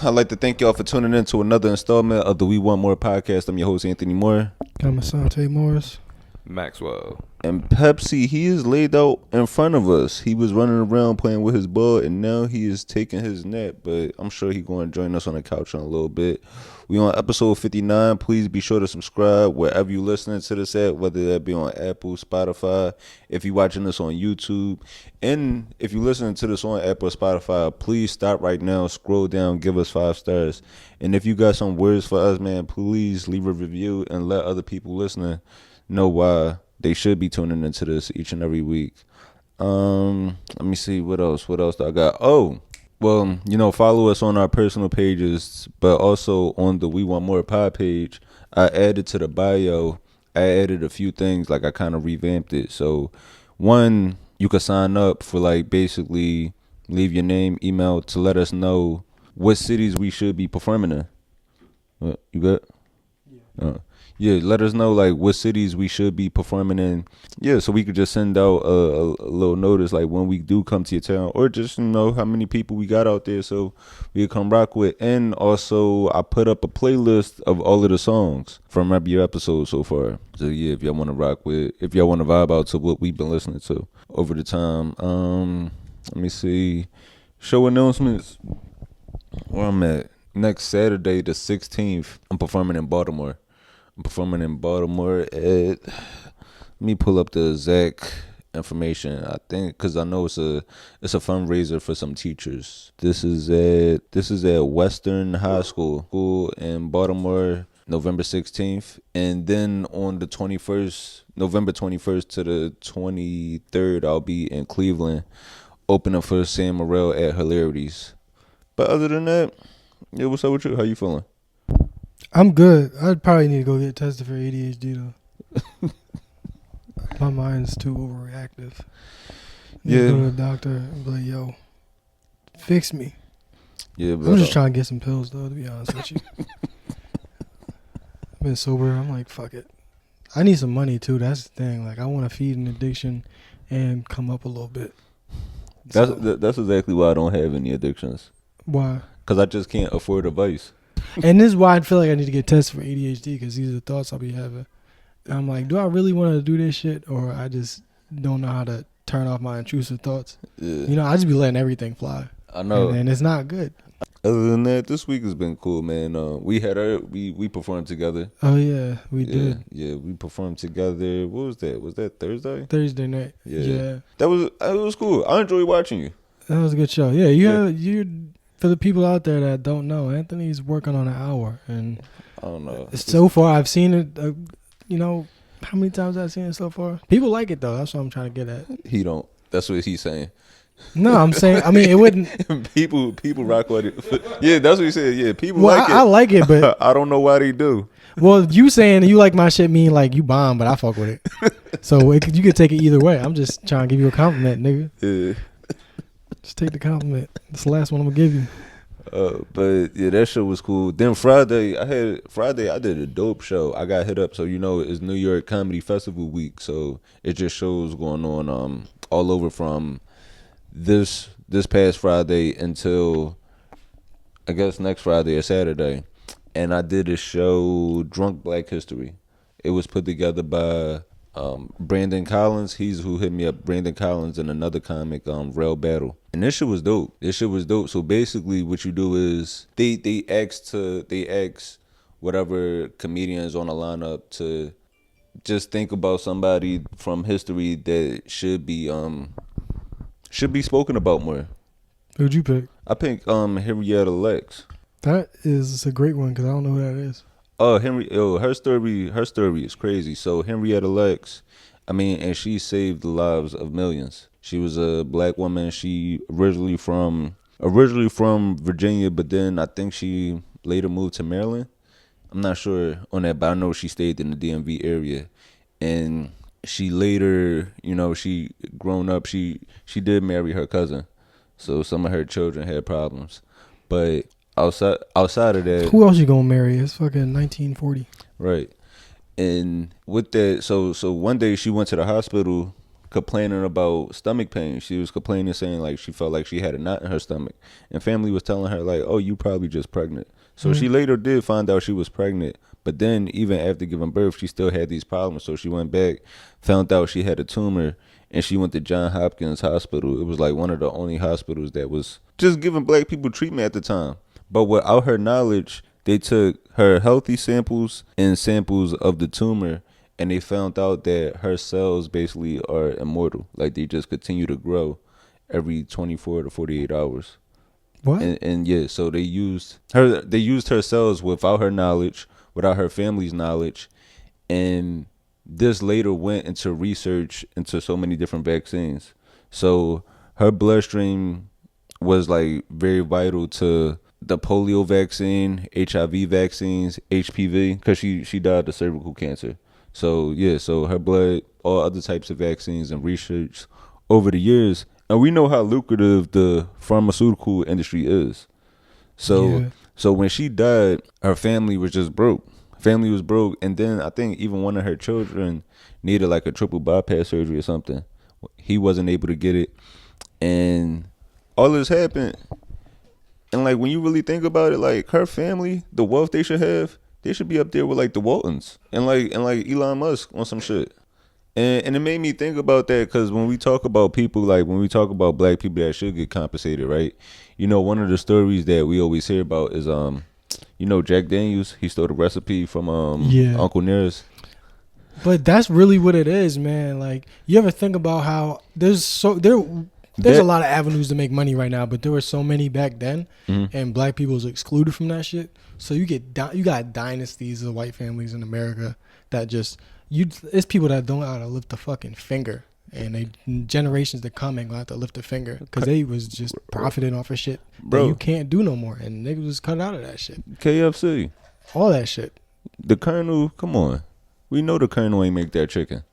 I'd like to thank y'all for tuning in to another installment of the We Want More podcast. I'm your host, Anthony Moore. I'm Asante Morris. Maxwell. And Pepsi, he is laid out in front of us. He was running around playing with his ball, and now he is taking his nap. But I'm sure he's going to join us on the couch in a little bit. We on episode 59. Please be sure to subscribe wherever you're listening to this at, whether that be on Apple, Spotify, if you're watching this on YouTube. And if you're listening to this on Apple or Spotify, please stop right now, scroll down, give us 5 stars. And if you got some words for us, man, please leave a review and let other people listening know why they should be tuning into this each and every week. Let me see what else do I got. Well, follow us on our personal pages, but also on the We Want More pod page. I added to the bio, I added a few things, like I kind of revamped it. So one, you could sign up for basically leave your name, email to let us know what cities we should be performing in. What, you good? Yeah, let us know what cities we should be performing in. Yeah, so we could just send out a little notice when we do come to your town, or just how many people we got out there, so we can come rock with. And also, I put up a playlist of all of the songs from every episode so far. So yeah, if y'all want to rock with, if y'all want to vibe out to what we've been listening to over the time. Let me see, show announcements. Where I'm at next Saturday, the 16th. I'm performing in Baltimore. Let me pull up the exact information. I think because I know it's a fundraiser for some teachers. This is at Western High School in Baltimore, November 16th, and then on the 21st, November 21st to the 23rd, I'll be in Cleveland, opening for Sam Morrell at Hilarities. But other than that, yeah, what's up with you? How you feeling? I'm good. I'd probably need to go get tested for ADHD though. My mind's too overreactive. Need to go to the doctor and be like, yo, fix me. Yeah, but I'm just trying to get some pills though, to be honest with you. I've been sober. I'm like, fuck it. I need some money too. That's the thing. I want to feed an addiction and come up a little bit. That's exactly why I don't have any addictions. Why? Because I just can't afford a vice. And this is why I feel like I need to get tested for ADHD, because these are the thoughts I'll be having. And I'm like, do I really want to do this shit, or I just don't know how to turn off my intrusive thoughts? Yeah. I just be letting everything fly. I know. And it's not good. Other than that, this week has been cool, man. We performed together. Oh, yeah, we did. Yeah, we performed together. What was that? Was that Thursday? Thursday night. Yeah. It was cool. I enjoyed watching you. That was a good show. Yeah, you. For the people out there that don't know, Anthony's working on an hour, and I don't know. So far, I've seen it. How many times I've seen it so far? People like it though. That's what I'm trying to get at. He don't. That's what he's saying. No, I'm saying. I mean, it wouldn't. people rock with it. Yeah, that's what he said. Yeah, people like it. I like it, but I don't know why they do. Well, you saying you like my shit mean you bomb, but I fuck with it. So you could take it either way. I'm just trying to give you a compliment, nigga. Yeah. Just take the compliment. That's the last one I'm gonna give you. But yeah, that show was cool. Then Friday I did a dope show. I got hit up, so it's New York Comedy Festival week, so it just shows going on all over from this past Friday until I guess next Friday or Saturday. And I did a show, Drunk Black History. It was put together by Brandon Collins. He's who hit me up. Brandon Collins and another comic, Rail Battle. And this shit was dope. So basically what you do is they ask whatever comedians on the lineup to just think about somebody from history that should be spoken about more. Who'd you pick? I picked Henrietta Lacks. That is a great one because I don't know who that is. Her story is crazy. So Henrietta Lacks, and she saved the lives of millions. She was a black woman. She originally from Virginia, but then I think she later moved to Maryland. I'm not sure on that, but I know she stayed in the DMV area. And she later, she grown up, she did marry her cousin. So some of her children had problems. But outside of that, who else you gonna marry? It's fucking 1940. Right. And with that, so one day she went to the hospital complaining about stomach pain. She was complaining, saying like she felt like she had a knot in her stomach, and family was telling her like, "Oh, you probably just pregnant." So she later did find out she was pregnant, but then even after giving birth, she still had these problems. So she went back, found out she had a tumor, and she went to Johns Hopkins Hospital. It was like one of the only hospitals that was just giving black people treatment at the time. But without her knowledge, they took her healthy samples and samples of the tumor, and they found out that her cells basically are immortal. Like they just continue to grow every 24 to 48 hours. What? And yeah, so they used her cells without her knowledge, without her family's knowledge, and this later went into research into so many different vaccines. So her bloodstream was like very vital to the polio vaccine, HIV vaccines, HPV, because she died of cervical cancer. So yeah, so her blood, all other types of vaccines and research over the years. And we know how lucrative the pharmaceutical industry is. So so when she died, her family was just broke. Family was broke, and then I think even one of her children needed like a triple bypass surgery or something. He wasn't able to get it, and all this happened. And like when you really think about it, like her family, the wealth they should have, they should be up there with like the Waltons and like Elon Musk on some shit. And it made me think about that because when we talk about people, like when we talk about black people that should get compensated, right? You know, one of the stories that we always hear about is you know, Jack Daniels. He stole the recipe from Uncle Nearest. But that's really what it is, man. Like, you ever think about how there's a lot of avenues to make money right now, but there were so many back then, and black people was excluded from that shit. So you got dynasties of white families in America that just it's people that don't know how to lift a fucking finger, and they generations to come ain't gonna have to lift a finger because they was just profiting off of shit that you can't do no more, and niggas was cut out of that shit. KFC, all that shit. The Colonel, come on, we know the Colonel ain't make that chicken.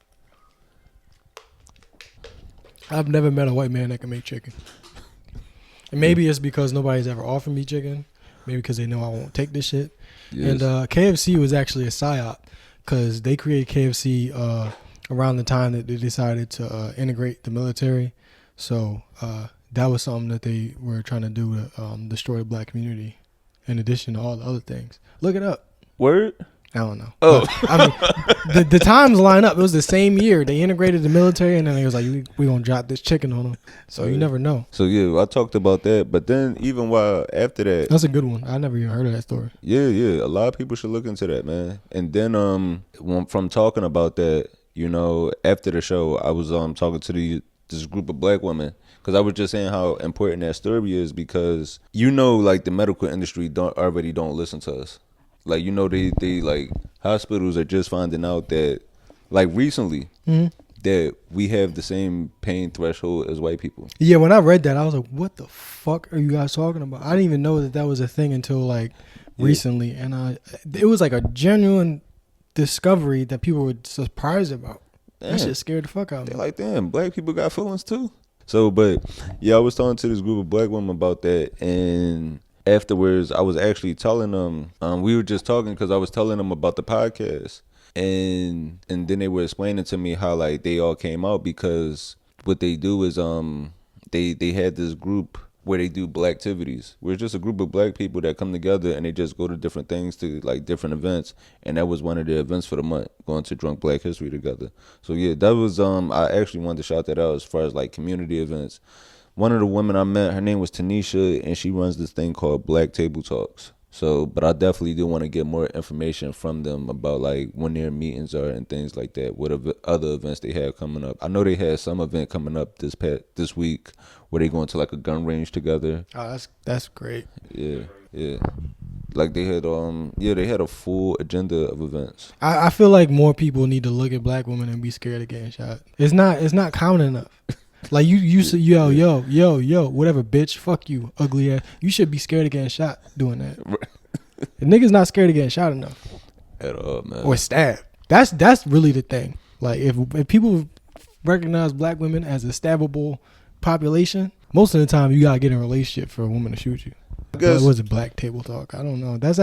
I've never met a white man that can make chicken. And maybe it's because nobody's ever offered me chicken. Maybe because they know I won't take this shit. Yes. And KFC was actually a psyop because they created KFC around the time that they decided to integrate the military. So that was something that they were trying to do to destroy the black community in addition to all the other things. Look it up. Word? I don't know. Oh. But, I mean, the times line up. It was the same year. They integrated the military, and then they was like, we going to drop this chicken on them. So you never know. So, yeah, I talked about that. But then even while after that. That's a good one. I never even heard of that story. Yeah. A lot of people should look into that, man. And then from talking about that, you know, after the show, I was talking to this group of black women. Because I was just saying how important that story is because, you know, like the medical industry don't listen to us. Like, you know, they like hospitals are just finding out that, like recently, that we have the same pain threshold as white people. Yeah, when I read that, I was like, what the fuck are you guys talking about? I didn't even know that was a thing until like recently. And it was like a genuine discovery that people were surprised about. Damn. That shit scared the fuck out of me. They're like, damn, black people got feelings too. So, but yeah, I was talking to this group of black women about that, and afterwards, I was actually telling them, we were just talking because I was telling them about the podcast. And then they were explaining to me how like they all came out because what they do is they had this group where they do black activities. Where it's just a group of black people that come together and they just go to different things, to like different events. And that was one of the events for the month, going to Drunk Black History together. So yeah, that was I actually wanted to shout that out as far as like community events. One of the women I met, her name was Tanisha, and she runs this thing called Black Table Talks. So, but I definitely do want to get more information from them about like when their meetings are and things like that. What other events they have coming up? I know they had some event coming up this week where they going to like a gun range together. Oh, that's great. Yeah. Like they had they had a full agenda of events. I feel like more people need to look at black women and be scared of getting shot. It's not common enough. Like you say, yo, whatever, bitch, fuck you, ugly ass. You should be scared of getting shot doing that. The niggas not scared of getting shot enough. At all, man. Or stabbed. That's really the thing. Like if people recognize black women as a stabbable population, most of the time you gotta get in a relationship for a woman to shoot you. I guess. What was it, Black Table Talk? I don't know. That's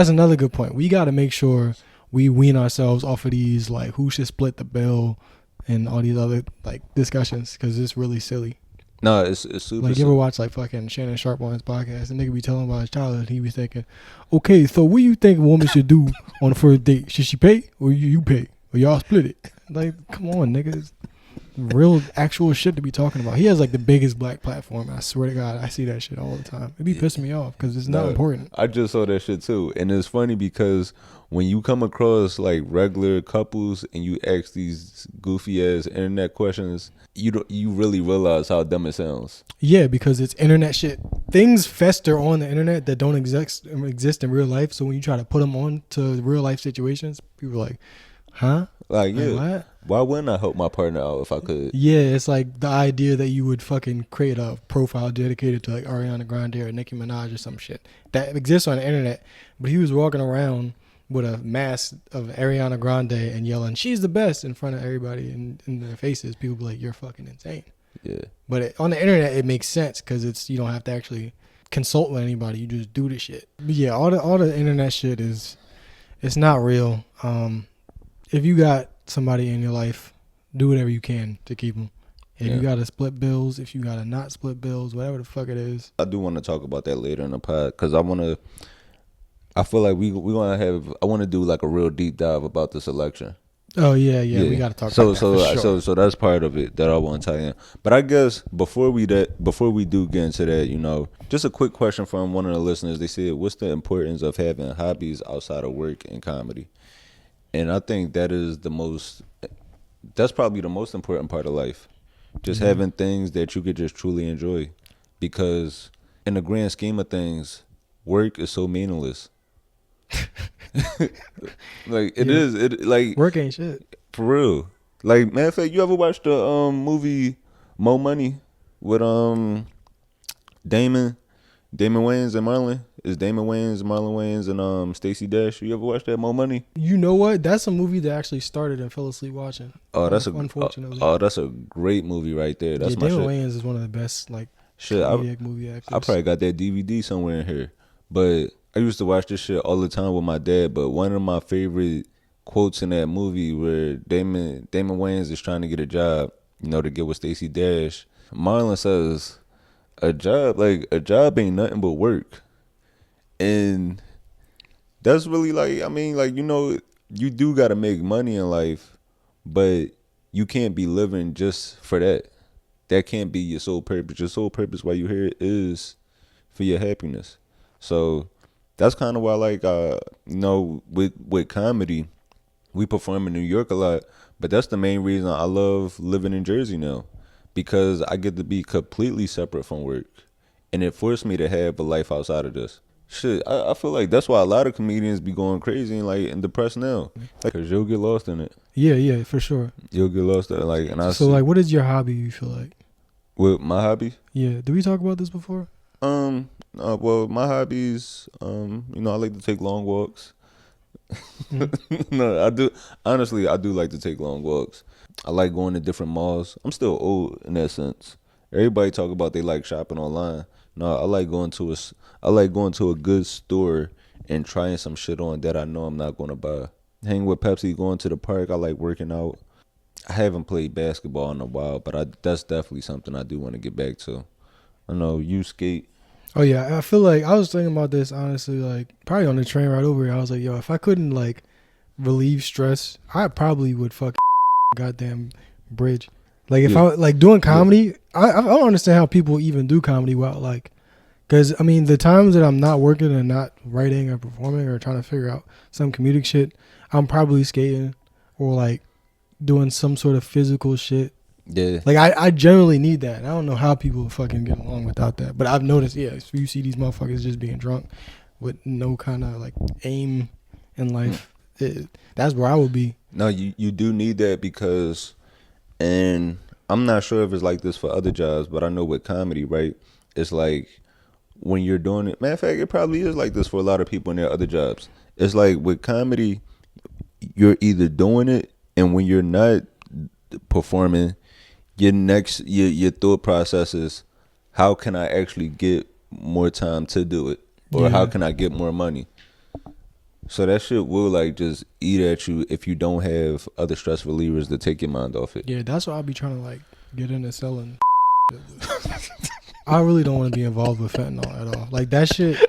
another good point. We gotta make sure we wean ourselves off of these like who should split the bill and all these other like discussions because it's really silly. No, it's super. Like, you ever watch like fucking Shannon Sharp on his podcast, and nigga be telling about his childhood, he be thinking, okay, so what do you think a woman should do on the first date? Should she pay or you pay or y'all split it? Like, come on, niggas. Real actual shit to be talking about. He has like the biggest black platform. I swear to God, I see that shit all the time. It be pissing me off because it's not important. I just saw that shit too, and it's funny because when you come across like regular couples and you ask these goofy ass internet questions, you really realize how dumb it sounds. Yeah, because it's internet shit. Things fester on the internet that don't exist in real life. So when you try to put them on to real life situations, people are like, huh? Like, yeah, what? Why wouldn't I help my partner out if I could? Yeah, it's like the idea that you would fucking create a profile dedicated to like Ariana Grande or Nicki Minaj or some shit that exists on the internet. But he was walking around with a mask of Ariana Grande and yelling, she's the best in front of everybody in their faces. People be like, you're fucking insane. Yeah. But on the internet, it makes sense because you don't have to actually consult with anybody. You just do the shit. But yeah, all the internet shit it's not real. If you got somebody in your life, do whatever you can to keep them. If you gotta split bills, if you gotta not split bills, whatever the fuck it is. I do want to talk about that later in the pod because I feel like we want to have. I want to do like a real deep dive about this election. Oh yeah. We gotta talk about that for sure. So that's part of it that I want to tie in. But I guess before we do get into that, just a quick question from one of the listeners. They said, "What's the importance of having hobbies outside of work and comedy?" And I think that's probably the most important part of life. Just having things that you could just truly enjoy. Because in the grand scheme of things, work is so meaningless. Like it is. It like work ain't shit. For real. Like, matter of fact, you ever watched the movie Mo Money with Damon Wayans and Marlon? Is Damon Wayans, Marlon Wayans, and Stacey Dash? You ever watched that Mo Money? You know what? That's a movie that actually started and fell asleep watching. Oh, unfortunately. That's a great movie right there. That's my Damon shit. Wayans is one of the best movie actors. I probably got that DVD somewhere in here. But I used to watch this shit all the time with my dad. But one of my favorite quotes in that movie where Damon Wayans is trying to get a job, to get with Stacey Dash. Marlon says, a job ain't nothing but work. And that's really you do got to make money in life, but you can't be living just for that. That can't be your sole purpose. Your sole purpose while you're here is for your happiness. So that's kind of why, with comedy, we perform in New York a lot, but that's the main reason I love living in Jersey now, because I get to be completely separate from work, and it forced me to have a life outside of this. Shit, I feel like that's why a lot of comedians be going crazy and depressed now, because you'll get lost in it. Yeah, for sure. You'll get lost in it. So what is your hobby? You feel like? With my hobby? Yeah. Did we talk about this before? Well, my hobbies, I like to take long walks. No, I do. Honestly, I do like to take long walks. I like going to different malls. I'm still old in that sense. Everybody talk about they like shopping online. No, I like going to a good store and trying some shit on that I know I'm not going to buy. Hang with Pepsi, going to the park. I like working out. I haven't played basketball in a while, but that's definitely something I do want to get back to. I know you skate. Oh yeah, I feel like I was thinking about this honestly, like probably on the train right over here. I was like, yo, if I couldn't like relieve stress, I probably would fuck goddamn bridge. Like if I like doing comedy, I don't understand how people even do comedy well. Like, because I mean, the times that I'm not working and not writing or performing or trying to figure out some comedic shit, I'm probably skating or like doing some sort of physical shit. Yeah. Like I generally need that. I don't know how people fucking get along without that. But I've noticed, if you see these motherfuckers just being drunk with no kind of like aim in life, that's where I would be. No, you do need that because, and I'm not sure if it's like this for other jobs, but I know with comedy, right? It's like when you're doing it. Matter of fact, it probably is like this for a lot of people in their other jobs. It's like with comedy, you're either doing it, and when you're not performing, your thought process is, how can I actually get more time to do it, or how can I get more money? So that shit will like just eat at you if you don't have other stress relievers to take your mind off it. Yeah, that's why I'll be trying to like get into selling. I really don't want to be involved with fentanyl at all. Like that shit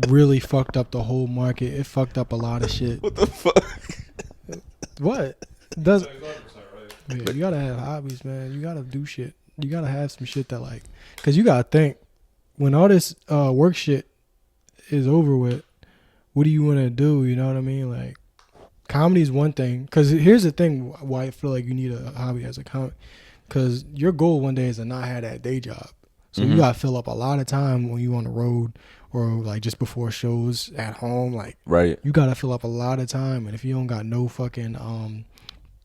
really fucked up the whole market. It fucked up a lot of shit. What the fuck? What? Does yeah, you gotta have hobbies, man. You gotta do shit. You gotta have some shit that like, cause you gotta think when all this work shit is over with. What do you want to do? You know what I mean? Like, comedy is one thing. Cause here's the thing: why I feel like you need a hobby as a comic. Cause your goal one day is to not have that day job. So you gotta fill up a lot of time when you on the road or like just before shows at home. Like, right? You gotta fill up a lot of time, and if you don't got no fucking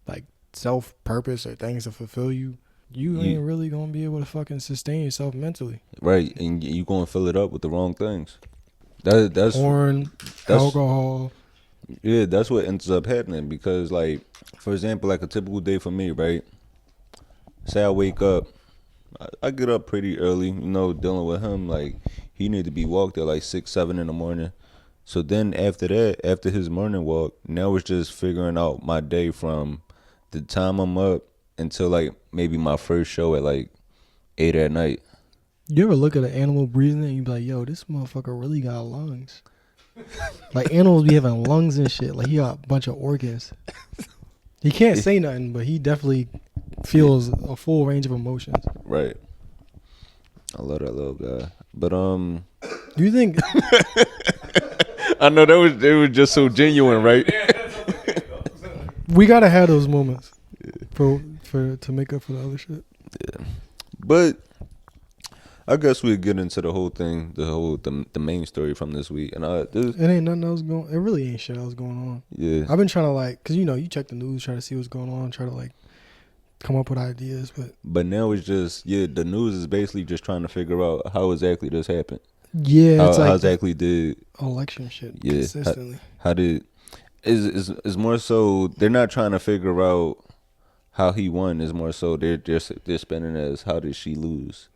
like self purpose or things to fulfill you, you ain't really gonna be able to fucking sustain yourself mentally. Right, and you gonna fill it up with the wrong things. That's porn, alcohol. Yeah, that's what ends up happening because, like, for example, like a typical day for me, right? Say I wake up, I get up pretty early, you know, dealing with him. Like, he need to be walked at like 6, 7 in the morning. So then after that, after his morning walk, now it's just figuring out my day from the time I'm up until like maybe my first show at like 8 at night. You ever look at an animal breathing and you be like, yo, this motherfucker really got lungs. Like animals be having lungs and shit. Like he got a bunch of organs. He can't say nothing, but he definitely feels a full range of emotions. Right. I love that little guy. But do you think I know it was just so genuine, right? We gotta have those moments for to make up for the other shit. Yeah. But I guess we'll get into the whole thing, the main story from this week. And it ain't nothing else going. It really ain't shit else going on. Yeah, I've been trying to like, cause you know, you check the news, try to see what's going on, try to like come up with ideas. But now it's just the news is basically just trying to figure out how exactly this happened. Yeah, it's how exactly did election shit consistently. How did is more so they're not trying to figure out how he won. Is more so they're spinning as how did she lose.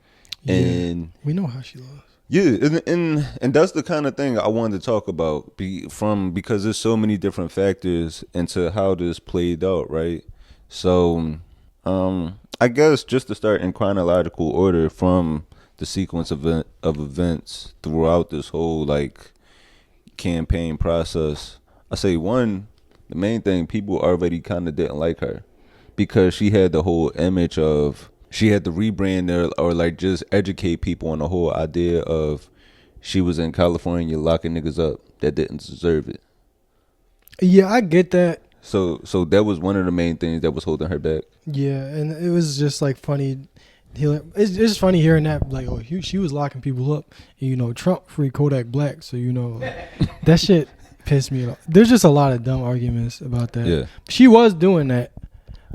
Yeah, and we know how she lost. Yeah, and that's the kind of thing I wanted to talk about because there's so many different factors into how this played out, right? So, I guess just to start in chronological order from the sequence of events throughout this whole like campaign process, I say the main thing, people already kind of didn't like her because she had the whole image of. She had to rebrand or like just educate people on the whole idea of she was in California locking niggas up that didn't deserve it. Yeah, I get that. So that was one of the main things that was holding her back. Yeah, and it was just like funny. It's just funny hearing that, like, oh, she was locking people up. And, you know, Trump free Kodak Black, so you know that shit pissed me off. There's just a lot of dumb arguments about that. Yeah, she was doing that.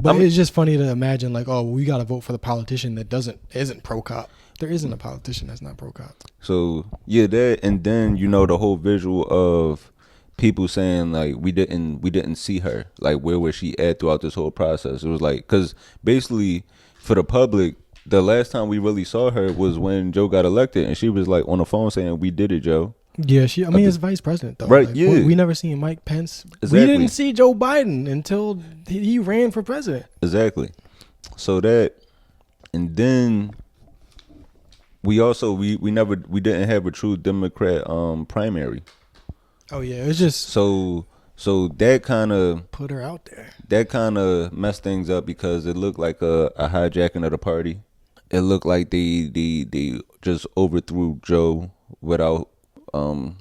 But it's just funny to imagine, like, oh, we got to vote for the politician that isn't pro-cop. There isn't a politician that's not pro-cop. So, yeah, that, and then, you know, the whole visual of people saying, like, we didn't see her. Like, where was she at throughout this whole process? It was like, because basically, for the public, the last time we really saw her was when Joe got elected, and she was, like, on the phone saying, we did it, Joe. Yeah, I mean, it's vice president, though. Right, like, yeah. We never seen Mike Pence. Exactly. We didn't see Joe Biden until he ran for president. Exactly. So that, and then we also, we didn't have a true Democrat primary. Oh, yeah, it's just. So that kind of. Put her out there. That kind of messed things up because it looked like a hijacking of the party. It looked like they just overthrew Joe without him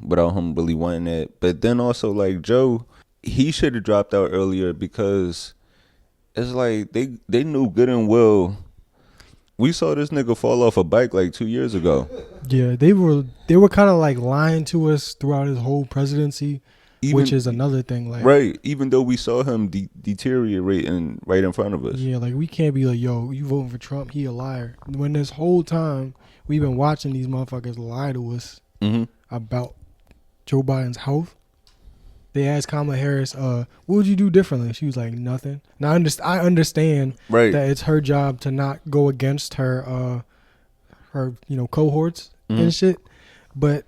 really wanting it. But then also, like, Joe, he should have dropped out earlier because it's like they knew good and well. We saw this nigga fall off a bike like 2 years ago. Yeah, they were kind of like lying to us throughout his whole presidency, which is another thing. Like, right, even though we saw him deteriorating right in front of us. Yeah, like we can't be like, yo, you voting for Trump, he a liar. When this whole time we've been watching these motherfuckers lie to us about Joe Biden's health. They asked Kamala Harris, what would you do differently? She was like, nothing. Now I understand that it's her job to not go against her cohorts and shit. But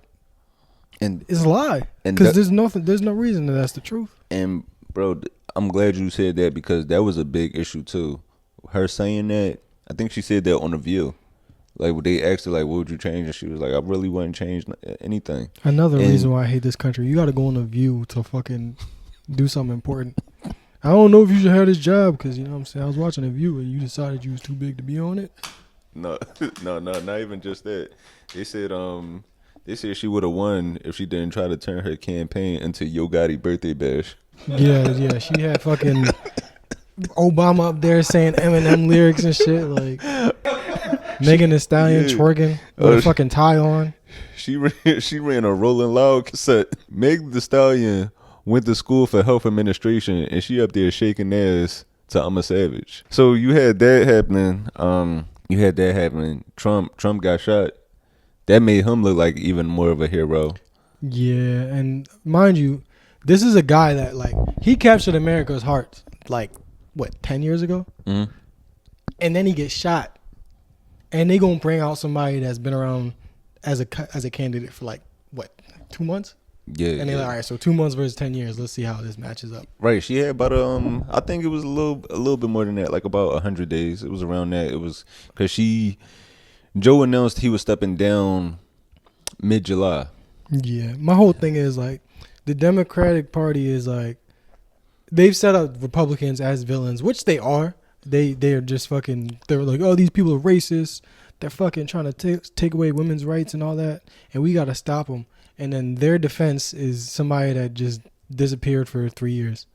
And it's a lie. Because there's no reason that's the truth. And bro, I'm glad you said that because that was a big issue too. Her saying that, I think she said that on The View. Like, they asked her, like, what would you change? And she was like, I really wouldn't change anything. Another reason why I hate this country, you got to go on The View to fucking do something important. I don't know if you should have this job because, you know what I'm saying, I was watching The View and you decided you was too big to be on it. No, not even just that. They said she would have won if she didn't try to turn her campaign into Yo Gotti birthday bash. Yeah, she had fucking Obama up there saying Eminem lyrics and shit, like Megan Thee Stallion twerking with a fucking tie on. She ran a Rolling Loud cassette. Meg Thee Stallion went to school for health administration, and she up there shaking ass to I'm a Savage. So you had that happening. Trump got shot. That made him look like even more of a hero. Yeah, and mind you, this is a guy that, like, he captured America's heart, like, what, 10 years ago? Mm-hmm. And then he gets shot. And they gonna bring out somebody that's been around as a candidate for, like, what, 2 months? Yeah. And they're like, all right, so 2 months versus 10 years. Let's see how this matches up. Right. She had about I think it was a little bit more than that, like about 100 days. It was around that. It was because Joe announced he was stepping down mid-July. Yeah, my whole thing is, like, the Democratic Party is, like, they've set up Republicans as villains, which they are. They're just fucking, they're like, oh, these people are racist. They're fucking trying to take away women's rights and all that, and we got to stop them. And then their defense is somebody that just disappeared for 3 years.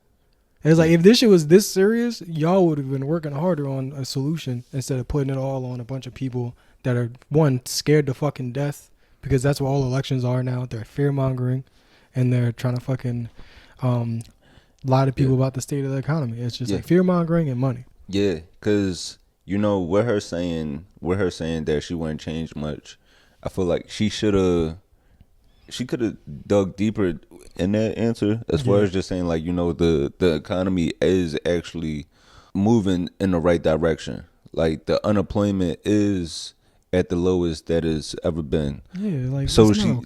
And it's like, if this shit was this serious, y'all would have been working harder on a solution instead of putting it all on a bunch of people that are, one, scared to fucking death, because that's what all elections are now. They're fear-mongering, and they're trying to fucking lie to people about the state of the economy. It's just like fear-mongering and money. Yeah, because, you know, with her saying that she wouldn't change much, I feel like she could have dug deeper in that answer as far as just saying, like, you know, the economy is actually moving in the right direction. Like, the unemployment is at the lowest that it's ever been. Yeah, like, so you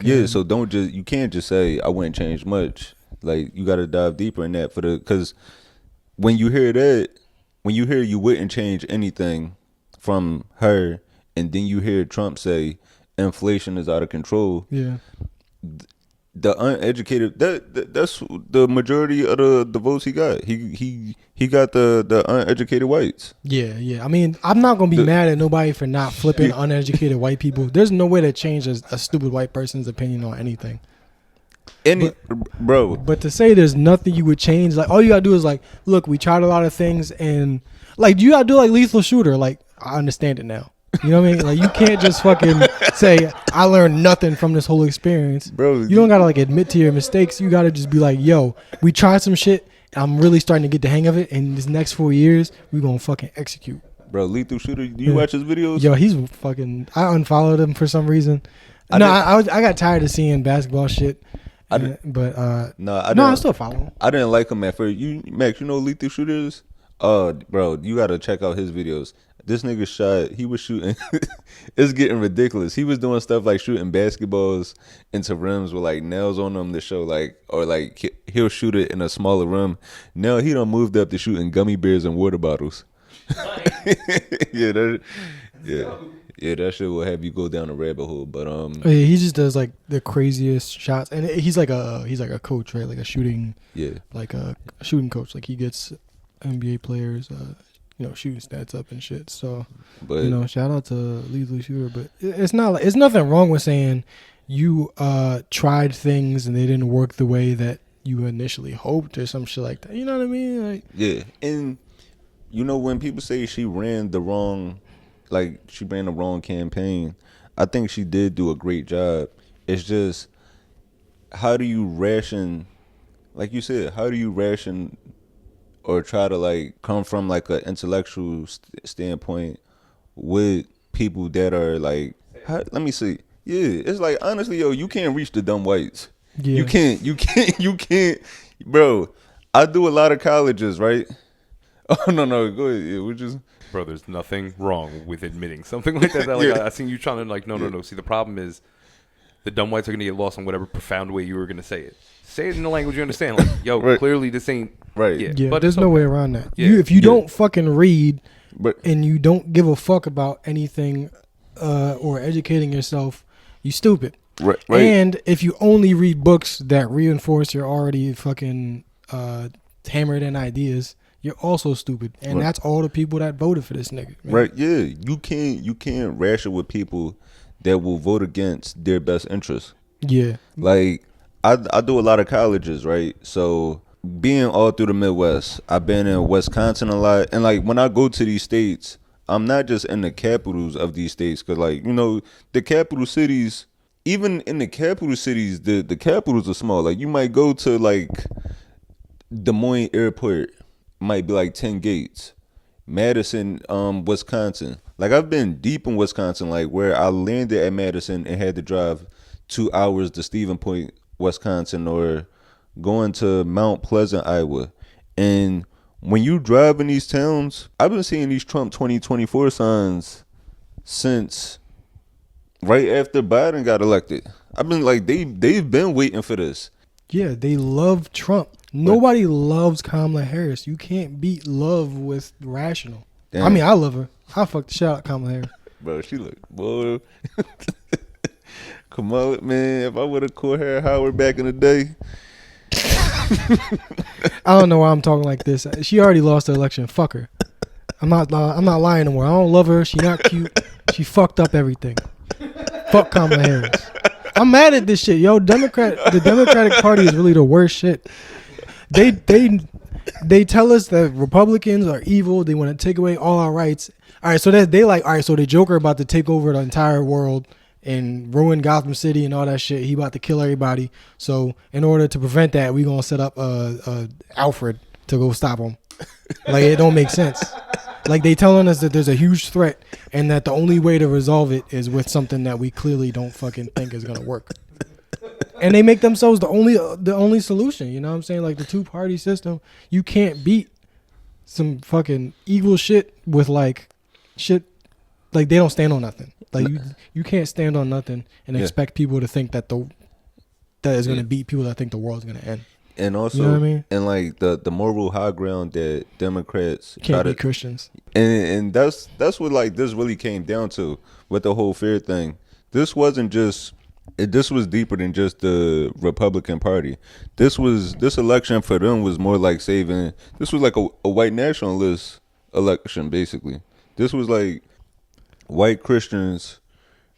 can't just say I wouldn't change much. Like, you got to dive deeper in that because when you hear you wouldn't change anything from her, and then you hear Trump say inflation is out of control. Yeah. The uneducated, that's the majority of the votes he got. He got the uneducated whites. Yeah. I mean, I'm not gonna be mad at nobody for not flipping uneducated white people. There's no way to change a stupid white person's opinion on anything. But to say there's nothing you would change, like, all you gotta do is, like, look, we tried a lot of things, and, like, you gotta do like Lethal Shooter. Like, I understand it now. You know what I mean? Like, you can't just fucking say I learned nothing from this whole experience, bro. You don't gotta, like, admit to your mistakes. You gotta just be like, yo, we tried some shit. I'm really starting to get the hang of it. And this next 4 years, we gonna fucking execute. Bro, Lethal Shooter, do you watch his videos? Yo, he's fucking. I unfollowed him for some reason. I got tired of seeing basketball shit. I still follow him. I didn't like him at first. Max, you know who Lethal Shooter is? Bro, you gotta check out his videos. This nigga he was shooting. It's getting ridiculous. He was doing stuff like shooting basketballs into rims with, like, nails on them to show, like, or, like, he'll shoot it in a smaller rim. Now he done moved up to shooting gummy bears and water bottles. Yeah, that shit will have you go down a rabbit hole. But he just does, like, the craziest shots, and he's like a coach, right? Like a shooting, like a shooting coach. Like, he gets NBA players, shooting stats up and shit. So, shout out to Lethal Shooter. But it's nothing wrong with saying you tried things and they didn't work the way that you initially hoped or some shit like that. You know what I mean? Like, yeah, and when people say she ran the wrong campaign, I think she did do a great job. It's just, how do you ration, like you said, or try to, like, come from, like, an intellectual standpoint with people that are, like, let me see. Yeah, it's like, honestly, yo, you can't reach the dumb whites. Yeah. You can't, bro. I do a lot of colleges, right? Oh, no, go ahead. Yeah, we just... Bro, there's nothing wrong with admitting something like that. Like, I think you trying to, like, no. See, the problem is the dumb whites are gonna get lost in whatever profound way you were gonna say it. Say it in the language you understand. Like, yo, Right. clearly this ain't Right. Yeah, but there's it's no okay. way around that. Yeah. If you don't fucking read But and you don't give a fuck about anything or educating yourself, you stupid. right. And if you only read books that reinforce your already fucking hammered in ideas, you're also stupid. And Right. that's all the people that voted for this nigga. Man. Right, yeah. You can't ration with people that will vote against their best interests. Yeah. Like I do a lot of colleges, right? So being all through the Midwest, I've been in Wisconsin a lot, and like when I go to these states, I'm not just in the capitals of these states, cause like the capital cities, even in the capital cities, the capitals are small. Like you might go to like Des Moines Airport, might be like 10 gates. Madison, Wisconsin. Like I've been deep in Wisconsin, like where I landed at Madison and had to drive 2 hours to Stephen Point, Wisconsin, or going to Mount Pleasant, Iowa. And when you drive in these towns, I've been seeing these Trump 2024 signs since right after Biden got elected. I've been like they've been waiting for this. Yeah, they love Trump. Nobody loves Kamala Harris. You can't beat love with rational. Damn. I mean, I love her. I fuck the shit out of Kamala Harris. Bro, she look boy. Kamala, man, if I would have caught her Howard back in the day. I don't know why I'm talking like this. She already lost the election. Fuck her. I'm not lying anymore. I don't love her. She not cute. She fucked up everything. Fuck Kamala Harris. I'm mad at this shit, yo. The Democratic Party is really the worst shit. They tell us that Republicans are evil. They want to take away all our rights. All right, so so the Joker about to take over the entire world and ruin Gotham City and all that shit. He about to kill everybody. So in order to prevent that, we gonna set up Alfred to go stop him. Like it don't make sense. Like they telling us that there's a huge threat and that the only way to resolve it is with something that we clearly don't fucking think is gonna work. And they make themselves the only solution. You know what I'm saying? Like the 2-party system, you can't beat some fucking evil shit with like shit. Like they don't stand on nothing. Like you can't stand on nothing and expect people to think that that is gonna beat people that think the world's gonna end. And also, you know what I mean? And like the moral high ground that Democrats Can't be Christians. And that's what like this really came down to with the whole fear thing. This wasn't just. This was deeper than just the Republican Party. This election for them was more like saving. This was like a white nationalist election, basically. This was like white Christians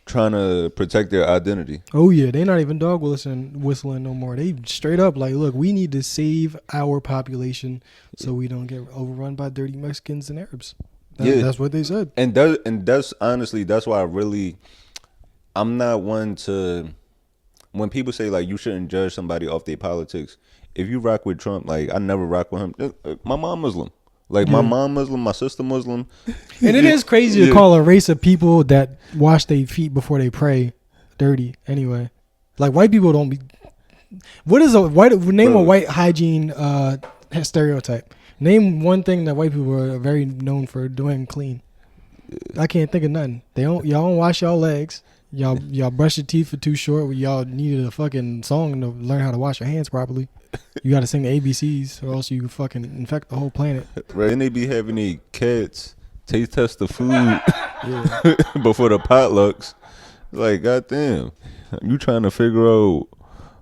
trying to protect their identity. Oh yeah, they not even dog whistling no more. They straight up like, look, we need to save our population so we don't get overrun by dirty Mexicans and Arabs. That's what they said. And that's honestly that's why I'm not one to, when people say like you shouldn't judge somebody off their politics. If you rock with Trump, like I never rock with him. My mom Muslim. Like my mom Muslim, my sister Muslim. And it is crazy to call a race of people that wash their feet before they pray dirty anyway. Like white people don't be. What is a white hygiene stereotype? Name one thing that white people are very known for doing clean. I can't think of nothing. Y'all don't wash y'all legs. Y'all brush your teeth for too short. Y'all needed a fucking song to learn how to wash your hands properly. You got to sing the ABCs or else you fucking infect the whole planet. Right. And they be having these cats taste test the food before the potlucks. Like, goddamn, you trying to figure out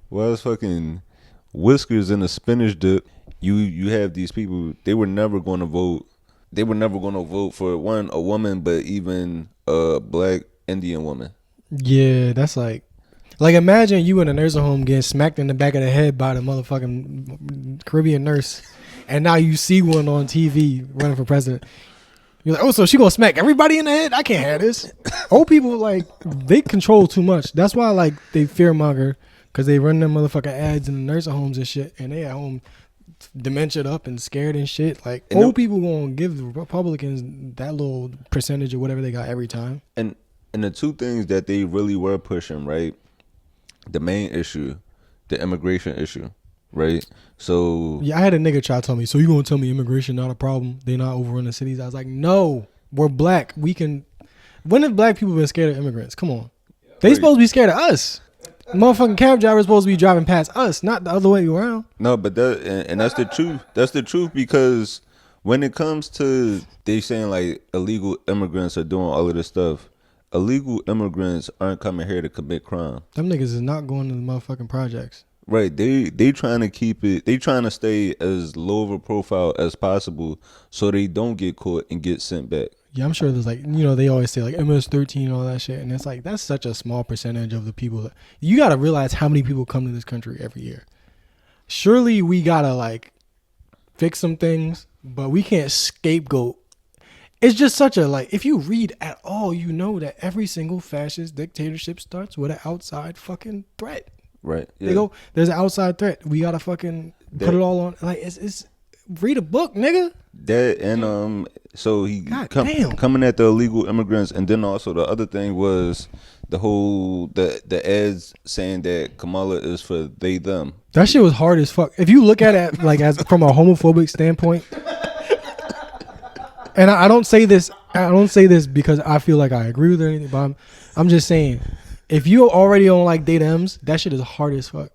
why is fucking whiskers in a spinach dip? You have these people. They were never going to vote. They were never going to vote for a woman, but even a black Indian woman. Yeah, that's like imagine you in a nursing home getting smacked in the back of the head by the motherfucking Caribbean nurse, and now you see one on TV running for president. You're like, oh, so she gonna smack everybody in the head? I can't have this. Old people, like, they control too much. That's why, like, they fearmonger, because they run them motherfucking ads in the nursing homes and shit, and they at home dementia up and scared and shit. Like, and old people gonna give the Republicans that little percentage or whatever they got every time. And the two things that they really were pushing, right? The main issue, the immigration issue, right? So yeah, I had a nigga try to tell me, so you gonna tell me immigration not a problem? They not overrunning cities? I was like, no, we're black. We can. When have black people been scared of immigrants? Come on, they supposed to be scared of us. Motherfucking cab driver is supposed to be driving past us, not the other way around. No, but and that's the truth. That's the truth because when it comes to they saying like illegal immigrants are doing all of this stuff, illegal immigrants aren't coming here to commit crime. Them niggas is not going to the motherfucking projects. Right. They trying to keep it. They trying to stay as low of a profile as possible so they don't get caught and get sent back. Yeah, I'm sure there's like, you know, they always say like MS-13 and all that shit. And it's like, that's such a small percentage of the people. That, you got to realize how many people come to this country every year. Surely we got to like fix some things, but we can't scapegoat. It's just such a like, if you read at all, you know that every single fascist dictatorship starts with an outside fucking threat. Right. Yeah. They go, there's an outside threat. We got to fucking put it all on. Like, it's read a book, nigga. That and so he damn. coming at the illegal immigrants, and then also the other thing was the whole the ads saying that Kamala is for they them. That shit was hard as fuck. If you look at it like as from a homophobic standpoint, and I don't say this because I feel like I agree with her or anything, but I'm just saying, if you already don't like they thems, that shit is hard as fuck.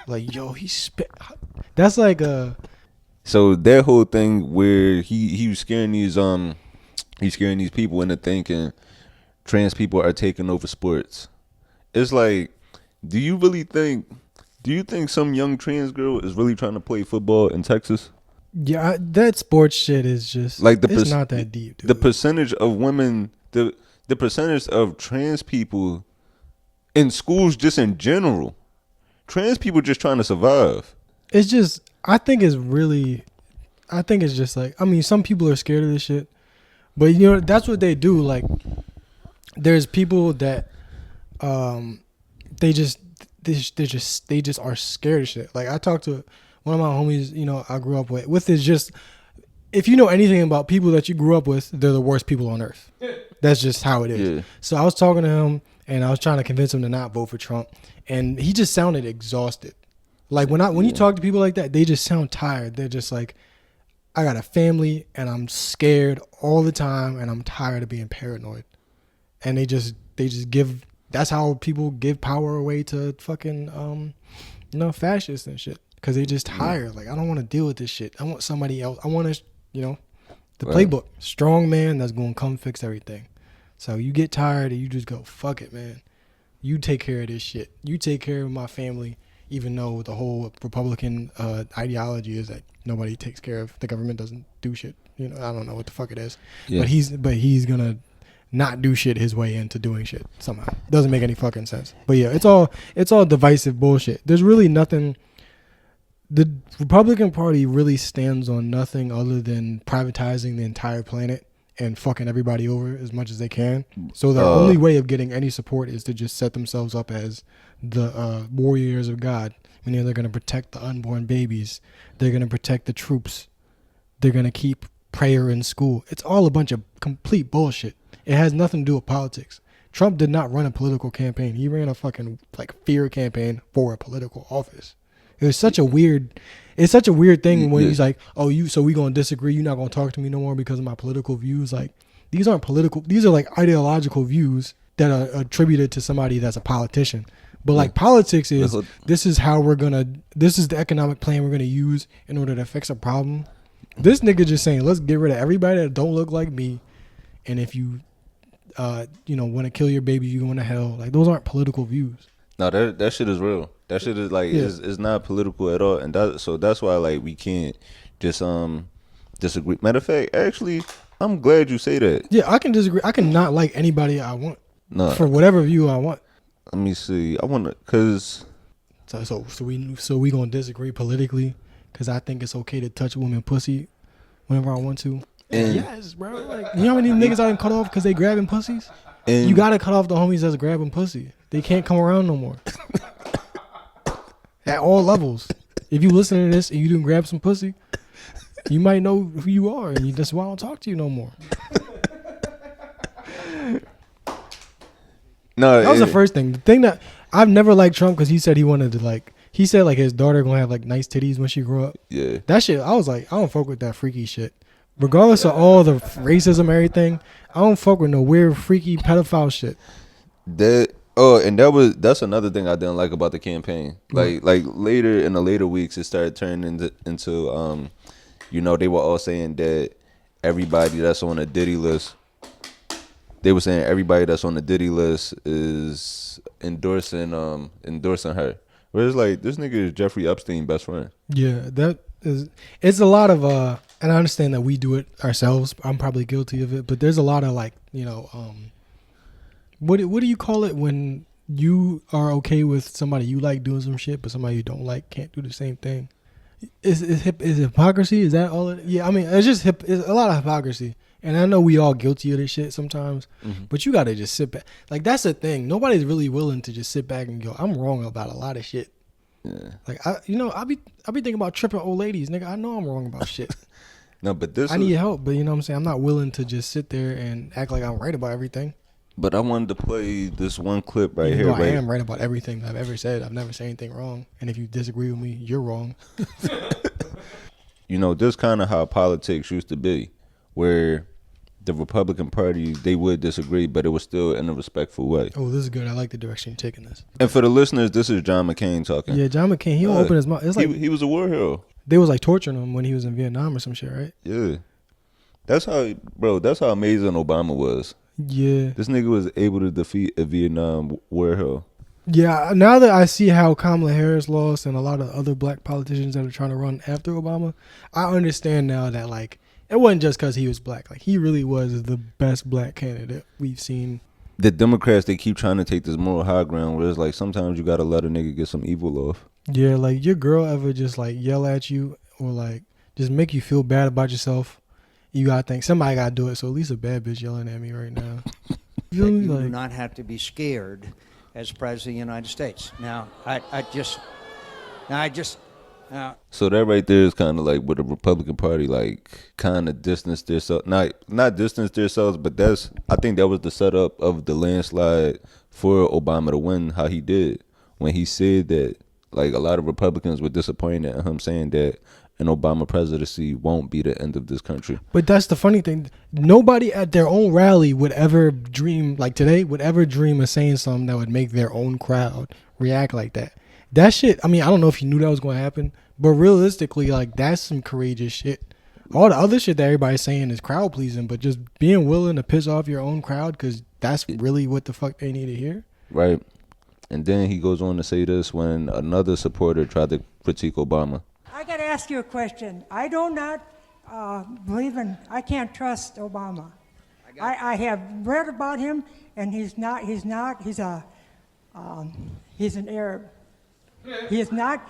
Like, yo, he spit. That's like a. So that whole thing where he was scaring these people into thinking trans people are taking over sports. It's like, do you think some young trans girl is really trying to play football in Texas? Yeah, that sports shit is just like it's not that deep, dude. The percentage of women, the percentage of trans people in schools just in general. Trans people just trying to survive. It's just, I think it's just like, I mean, some people are scared of this shit, but you know, that's what they do. Like, there's people that, they just are scared of shit. Like, I talked to one of my homies, you know, I grew up with is just, if you know anything about people that you grew up with, they're the worst people on earth. That's just how it is. Yeah. So I was talking to him and I was trying to convince him to not vote for Trump, and he just sounded exhausted. Like when you talk to people like that, they just sound tired. They're just like, I got a family and I'm scared all the time and I'm tired of being paranoid. And they just give, that's how people give power away to fucking, fascists and shit. Cause they just tired. Like, I don't want to deal with this shit. I want somebody else. I want to, the playbook, strong man that's going to come fix everything. So you get tired and you just go, fuck it, man. You take care of this shit. You take care of my family. Even though the whole Republican ideology is that nobody takes care of, the government doesn't do shit. You know, I don't know what the fuck it is. Yeah. But he's gonna not do shit his way into doing shit somehow. Doesn't make any fucking sense. But yeah, it's all divisive bullshit. There's really nothing. The Republican Party really stands on nothing other than privatizing the entire planet and fucking everybody over as much as they can. So the only way of getting any support is to just set themselves up as the warriors of God. Meaning they're going to protect the unborn babies. They're going to protect the troops. They're going to keep prayer in school. It's all a bunch of complete bullshit. It has nothing to do with politics. Trump did not run a political campaign. He ran a fucking fear campaign for a political office. It was such a weird thing when he's like, oh, so we going to disagree. You're not going to talk to me no more because of my political views. Like, these aren't political. These are like ideological views that are attributed to somebody that's a politician. But like politics is, this is the economic plan we're going to use in order to fix a problem. This nigga just saying, let's get rid of everybody that don't look like me. And if you, want to kill your baby, you going to hell. Like, those aren't political views. No, that shit is real. That shit is like, it's not political at all. And that's why like we can't just disagree. Matter of fact, actually, I'm glad you say that. Yeah, I can disagree. I can not like anybody I want. No. For whatever view I want. Let me see. I want to, cause. So we gonna disagree politically, cause I think it's okay to touch women pussy whenever I want to. And yes, bro. Like, you know how many niggas I done cut off cause they grabbing pussies? And you gotta cut off the homies that's grabbing pussy. They can't come around no more. At all levels. If you listen to this and you didn't grab some pussy, you might know who you are, and that's why I don't talk to you no more. No, that was the first thing. The thing that I've never liked Trump because he said he wanted to he said his daughter gonna have nice titties when she grew up. Yeah. That shit, I was like, I don't fuck with that freaky shit. Regardless of all the racism and everything, I don't fuck with no weird freaky pedophile shit. That Oh, and that's another thing I didn't like about the campaign. Like later in the later weeks, it started turning into they were all saying that everybody that's on the Diddy list, they were saying everybody that's on the Diddy list is endorsing her. Whereas like this nigga is Jeffrey Epstein's best friend. Yeah, that is. It's a lot of and I understand that we do it ourselves. I'm probably guilty of it, but there's a lot of like what do you call it when you are okay with somebody you like doing some shit, but somebody you don't like can't do the same thing? Is hypocrisy? Is that all? Yeah, I mean, it's just it's a lot of hypocrisy, and I know we all guilty of this shit sometimes. Mm-hmm. But you gotta just sit back. Like that's the thing. Nobody's really willing to just sit back and go, "I'm wrong about a lot of shit." Yeah. Like I be thinking about tripping old ladies, nigga. I know I'm wrong about shit. No, but I need help, but you know what I'm saying. I'm not willing to just sit there and act like I'm right about everything. But I wanted to play this one clip right here. I am right about everything I've ever said. I've never said anything wrong. And if you disagree with me, you're wrong. This kind of how politics used to be, where the Republican Party, they would disagree, but it was still in a respectful way. Oh, this is good. I like the direction you're taking this. And for the listeners, this is John McCain talking. Yeah, John McCain, he don't open his mouth. It's like he was a war hero. They was like torturing him when he was in Vietnam or some shit, right? Yeah. That's how amazing Obama was. Yeah. This nigga was able to defeat a Vietnam war hero. Yeah, now that I see how Kamala Harris lost and a lot of other black politicians that are trying to run after Obama, I understand now that like it wasn't just because he was black. Like he really was the best black candidate we've seen. The Democrats, they keep trying to take this moral high ground where it's like sometimes you gotta let a nigga get some evil off. Yeah, like your girl ever just like yell at you or like just make you feel bad about yourself. You gotta think somebody gotta do it. So at least a bad bitch yelling at me right now. You do not have to be scared as president of the United States. Now, So that right there is kind of like where the Republican Party like kind of distanced themselves, not distanced themselves, but I think that was the setup of the landslide for Obama to win how he did when he said that like a lot of Republicans were disappointed in him saying that an Obama presidency won't be the end of this country. But that's the funny thing. Nobody at their own rally would ever dream, like today, would ever dream of saying something that would make their own crowd react like that. That shit, I mean, I don't know if you knew that was going to happen, but realistically, like, that's some courageous shit. All the other shit that everybody's saying is crowd pleasing, but just being willing to piss off your own crowd because that's really what the fuck they need to hear. Right. And then he goes on to say this when another supporter tried to critique Obama. I got to ask you a question. I do not I can't trust Obama. I have read about him, and he's an Arab. He is not.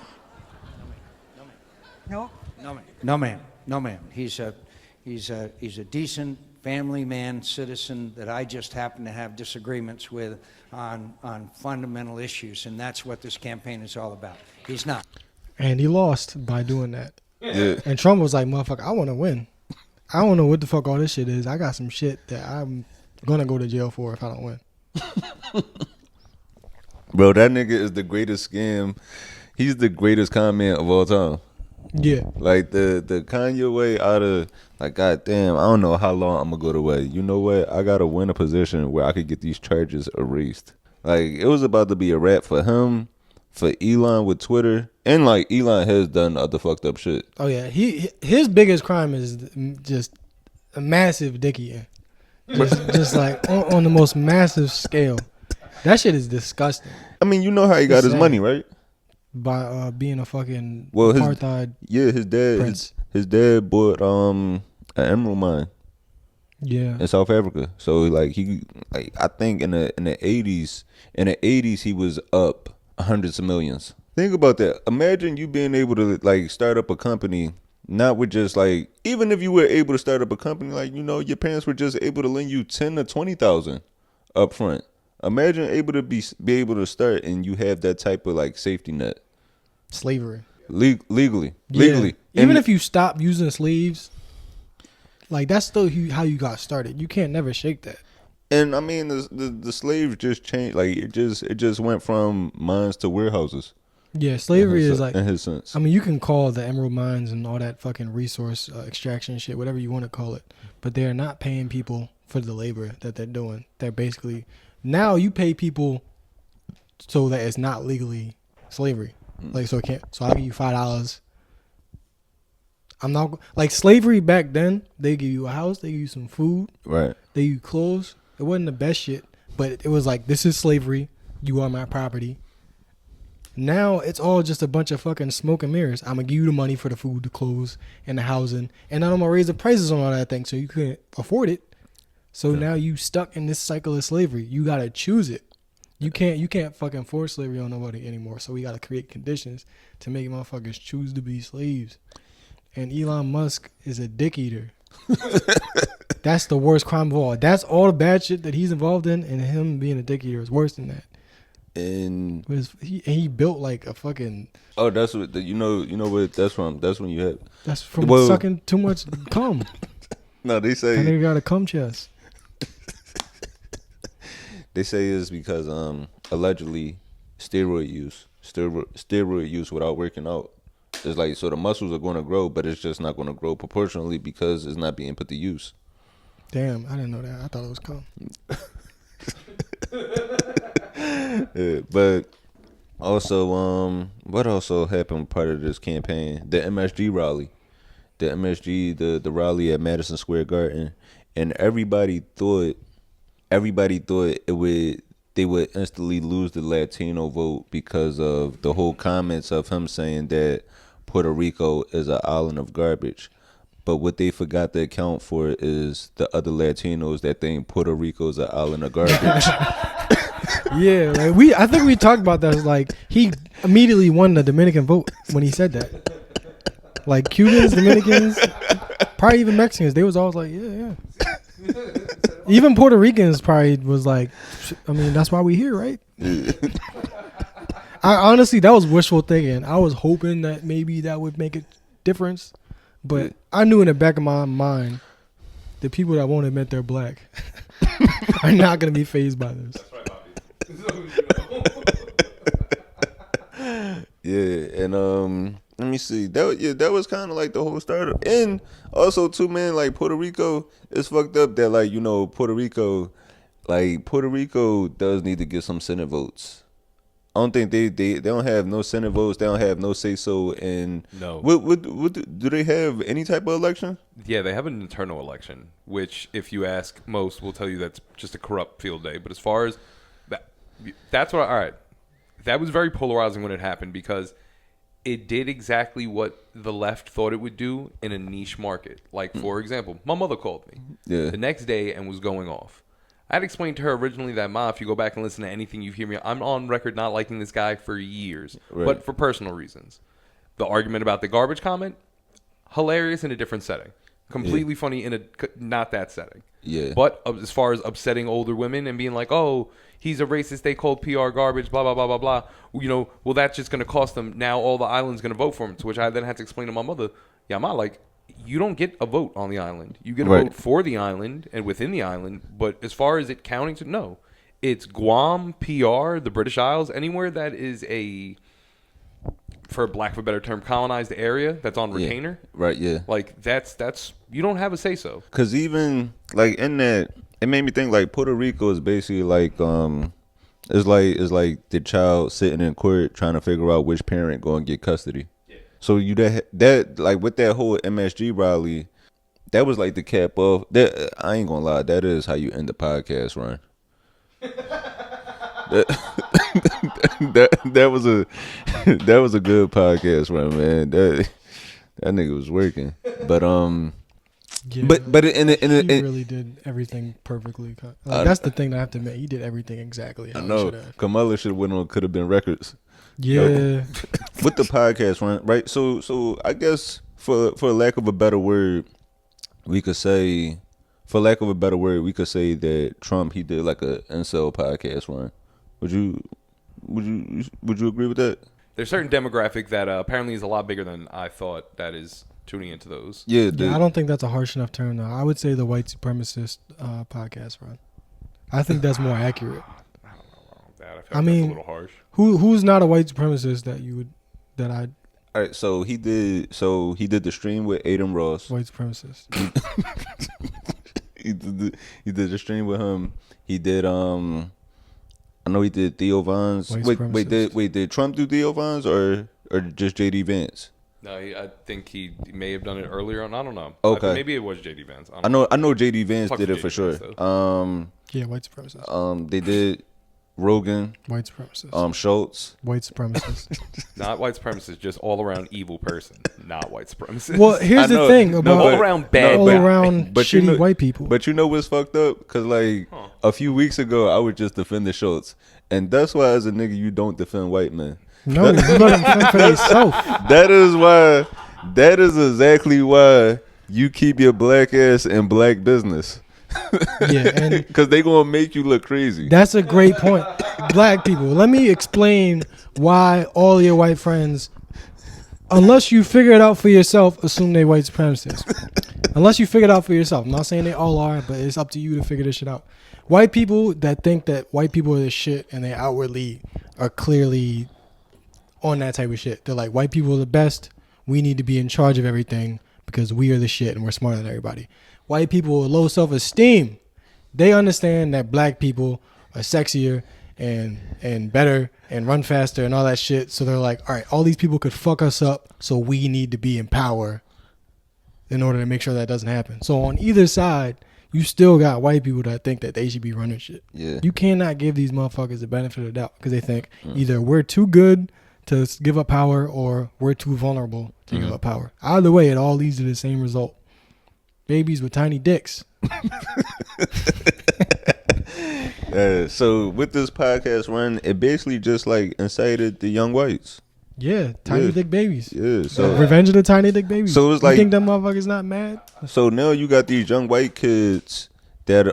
No, ma'am. He's a decent family man, citizen that I just happen to have disagreements with on fundamental issues, and that's what this campaign is all about. He's not. And he lost by doing that. Yeah. And Trump was like, motherfucker, I want to win. I don't know what the fuck all this shit is. I got some shit that I'm going to go to jail for if I don't win. Bro, that nigga is the greatest scam. He's the greatest comment of all time. Yeah. Like the Kanye way out of, like, goddamn, I don't know how long I'm going to go the way. You know what? I got to win a position where I could get these charges erased. Like, it was about to be a wrap for him, for Elon with Twitter. And, like, Elon has done other fucked up shit. Oh, yeah. His biggest crime is just a massive dick eating. Just like on the most massive scale. That shit is disgusting. I mean, you know how he got his money, right? By being a fucking apartheid. His dad bought an emerald mine. Yeah. In South Africa. So like I think in the 80s he was up hundreds of millions. Think about that. Imagine you being able to like start up a company, not with just like, even if you were able to start up a company, like, you know, your parents were just able to lend you 10 to 20,000 up front. Imagine able to be able to start and you have that type of like safety net. Slavery. Legally. Even if you stop using slaves, like that's still how you got started. You can't never shake that. And I mean the slaves just changed. Like it just went from mines to warehouses. Yeah, slavery is like, in his sense. I mean, you can call the emerald mines and all that fucking resource extraction shit, whatever you want to call it, but they're not paying people for the labor that they're doing. They're basically, now you pay people so that it's not legally slavery. Like, so it can't. So I'll give you $5. I'm not like slavery back then. They give you a house, they give you some food, Right. they give you clothes. It wasn't the best shit, but it was like, this is slavery. You are my property. Now it's all just a bunch of fucking smoke and mirrors. I'm gonna give you the money for the food, the clothes, and the housing, and then I'm gonna raise the prices on all that thing so you couldn't afford it. So now you stuck in this cycle of slavery. You gotta choose it. You can't fucking force slavery on nobody anymore. So we gotta create conditions to make motherfuckers choose to be slaves. And Elon Musk is a dick eater. That's the worst crime of all. That's all the bad shit that he's involved in, and him being a dick eater is worse than that. And He built like a fucking. oh, that's what you know what that's from. That's when you have. That's from Well- sucking too much cum. No, they That say nigga got a cum chest. it's because allegedly steroid use without working out. It's like, so the muscles are going to grow, but it's just not going to grow proportionally because it's not being put to use. Damn, I didn't know that. I thought it was cum. Yeah, but also, what also happened part of this campaign? The MSG rally, the rally at Madison Square Garden, and everybody thought they would instantly lose the Latino vote because of the whole comments of him saying that Puerto Rico is an island of garbage. But what they forgot to account for is the other Latinos that think Puerto Rico is an island of garbage. Yeah, like I think we talked about that. Like, he immediately won the Dominican vote when he said that. Like, Cubans, Dominicans, probably even Mexicans, they was always like, yeah. Even Puerto Ricans probably was like, I mean, that's why we here, right? I honestly, that was wishful thinking. I was hoping that maybe that would make a difference, but I knew in the back of my mind, the people that won't admit they're black are not going to be fazed by this. That's right, Bobby. Yeah, and let me see. That was kind of like the whole start. And also too, man, like Puerto Rico, it's fucked up that, like, you know, Puerto Rico does need to get some Senate votes. I don't think they don't have no Senate votes. They don't have no say so. And No. what do they have any type of election? Yeah, they have an internal election, which, if you ask most, will tell you that's just a corrupt field day. But as far as that's what. All right, that was very polarizing when it happened because it did exactly what the left thought it would do in a niche market. Like, for example, my mother called me the next day and was going off. I had explained to her originally that, Ma, if you go back and listen to anything you hear me, I'm on record not liking this guy for years, but for personal reasons. The argument about the garbage comment, hilarious in a different setting. Completely funny in a not that setting. Yeah. But as far as upsetting older women and being like, oh, he's a racist, they called PR garbage, blah, blah, blah, blah, blah. You know, well, that's just going to cost them. Now all the island's going to vote for him, to which I then had to explain to my mother, yeah, Ma, like, you don't get a vote on the island. You get a vote for the island and within the island. But as far as it counting to, no. It's Guam, PR, the British Isles, anywhere that is a, for lack of a better term, colonized area that's on retainer. Right, yeah. Like, that's you don't have a say-so. Because even, like, in that, it made me think, like, Puerto Rico is basically like, it's like the child sitting in court trying to figure out which parent going to get custody. So you that like with that whole MSG rally, that was like the cap off. That, I ain't gonna lie, that is how you end the podcast run. that was a good podcast run, man. That nigga was working, but Yeah, but he really did everything perfectly. Like, that's the thing that I have to admit. He did everything exactly how I he know should have. Kamala should have went on Could Have Been Records. Yeah. With the podcast run, right? So I guess for lack of a better word, we could say that Trump, he did like a incel podcast run. Would you agree with that? There's a certain demographic that apparently is a lot bigger than I thought that is tuning into those. Yeah, I don't think that's a harsh enough term, though. I would say the white supremacist podcast run. I think that's more accurate. I don't know about that. I feel like I mean, that's a little harsh. Who's not a white supremacist All right, so he did the stream with Aiden Ross. white supremacist? He did the stream with him. He did I know he did Theo Von's. White Did Trump do Theo Von's or just JD Vance? No, I think he may have done it earlier on. I don't know. Okay. Maybe it was JD Vance. I know JD Vance Fuck did it JD for sure. Vance, though. Yeah, white supremacists. They did Rogan, White supremacists. Schultz. White supremacists. Not white supremacist, just all around evil person. Not white supremacist. Well, here's the thing about all around bad all guy. around But you shitty know- white people. But you know what's fucked up? Because, like, a few weeks ago, I would just defend the Schultz. And that's why, as a nigga, you don't defend white men. No, you let them fend for themselves. That is exactly why you keep your black ass in black business. Yeah, and Because they going to make you look crazy. that's a great point. Black people, let me explain why all your white friends, unless you figure it out for yourself, assume they white supremacists. Unless you figure it out for yourself. I'm not saying they all are, but it's up to you to figure this shit out. White people that think that white people are the shit and they outwardly are clearly on that type of shit. They're like, white people are the best. We need to be in charge of everything because we are the shit and we're smarter than everybody. White people with low self-esteem, they understand that black people are sexier and better and run faster and all that shit. So they're like, all right, all these people could fuck us up, so we need to be in power in order to make sure that doesn't happen. So on either side, you still got white people that think that they should be running shit. Yeah. You cannot give these motherfuckers the benefit of the doubt because they think either we're too good to give up power or we're too vulnerable to give up power. Either way, it all leads to the same result. Babies with tiny dicks. So with this podcast run, it basically just like incited the young whites. Yeah, tiny dick babies. Yeah. So Revenge of the tiny dick babies. So it's you like- think them motherfuckers not mad? So now you got these young white kids that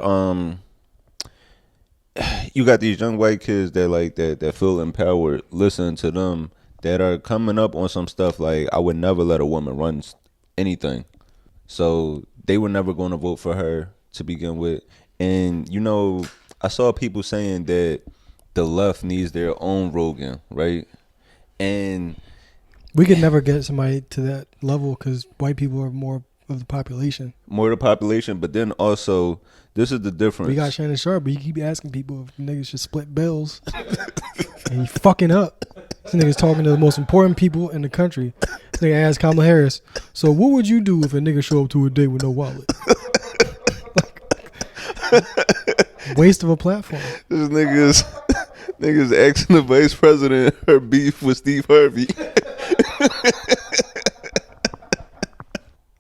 that feel empowered, listening to them, that are coming up on some stuff like, I would never let a woman run anything. So they were never going to vote for her to begin with. And you know, I saw people saying that the left needs their own Rogan, right? And We could never get somebody to that level because white people are more of the population. more of the population, but then also this is the difference. We got Shannon Sharp, but you keep asking people if niggas should split bills. And you fucking up. This nigga's talking to the most important people in the country. This nigga asked Kamala Harris, so what would you do if a nigga show up to a date with no wallet? Waste of a platform. This niggas asking the vice president her beef with Steve Harvey.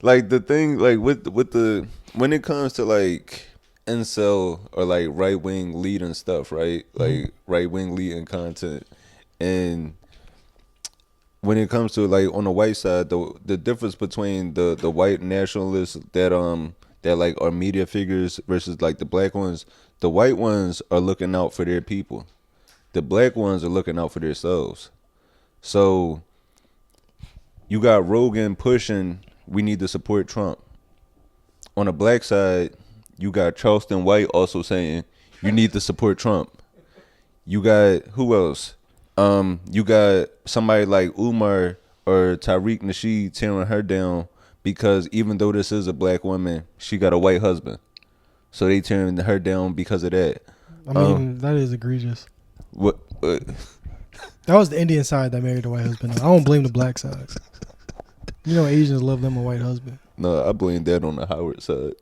Like the thing, like with the when it comes to like incel or like right wing leading stuff, right? Like right wing leading content, and when it comes to like on the white side, the difference between the white nationalists that like are media figures versus like the black ones, the white ones are looking out for their people. The black ones are looking out for themselves. So you got Rogan pushing, we need to support Trump. On the black side, you got Charleston White also saying, you need to support Trump. You got, who else? You got somebody like Umar or Tariq Nasheed tearing her down because even though this is a black woman, she got a white husband. So they tearing her down because of that. I mean, that is egregious. What? That was the Indian side that married the white husband. I don't blame the black side. You know, Asians love them a white husband. No, I blame that on the Howard side.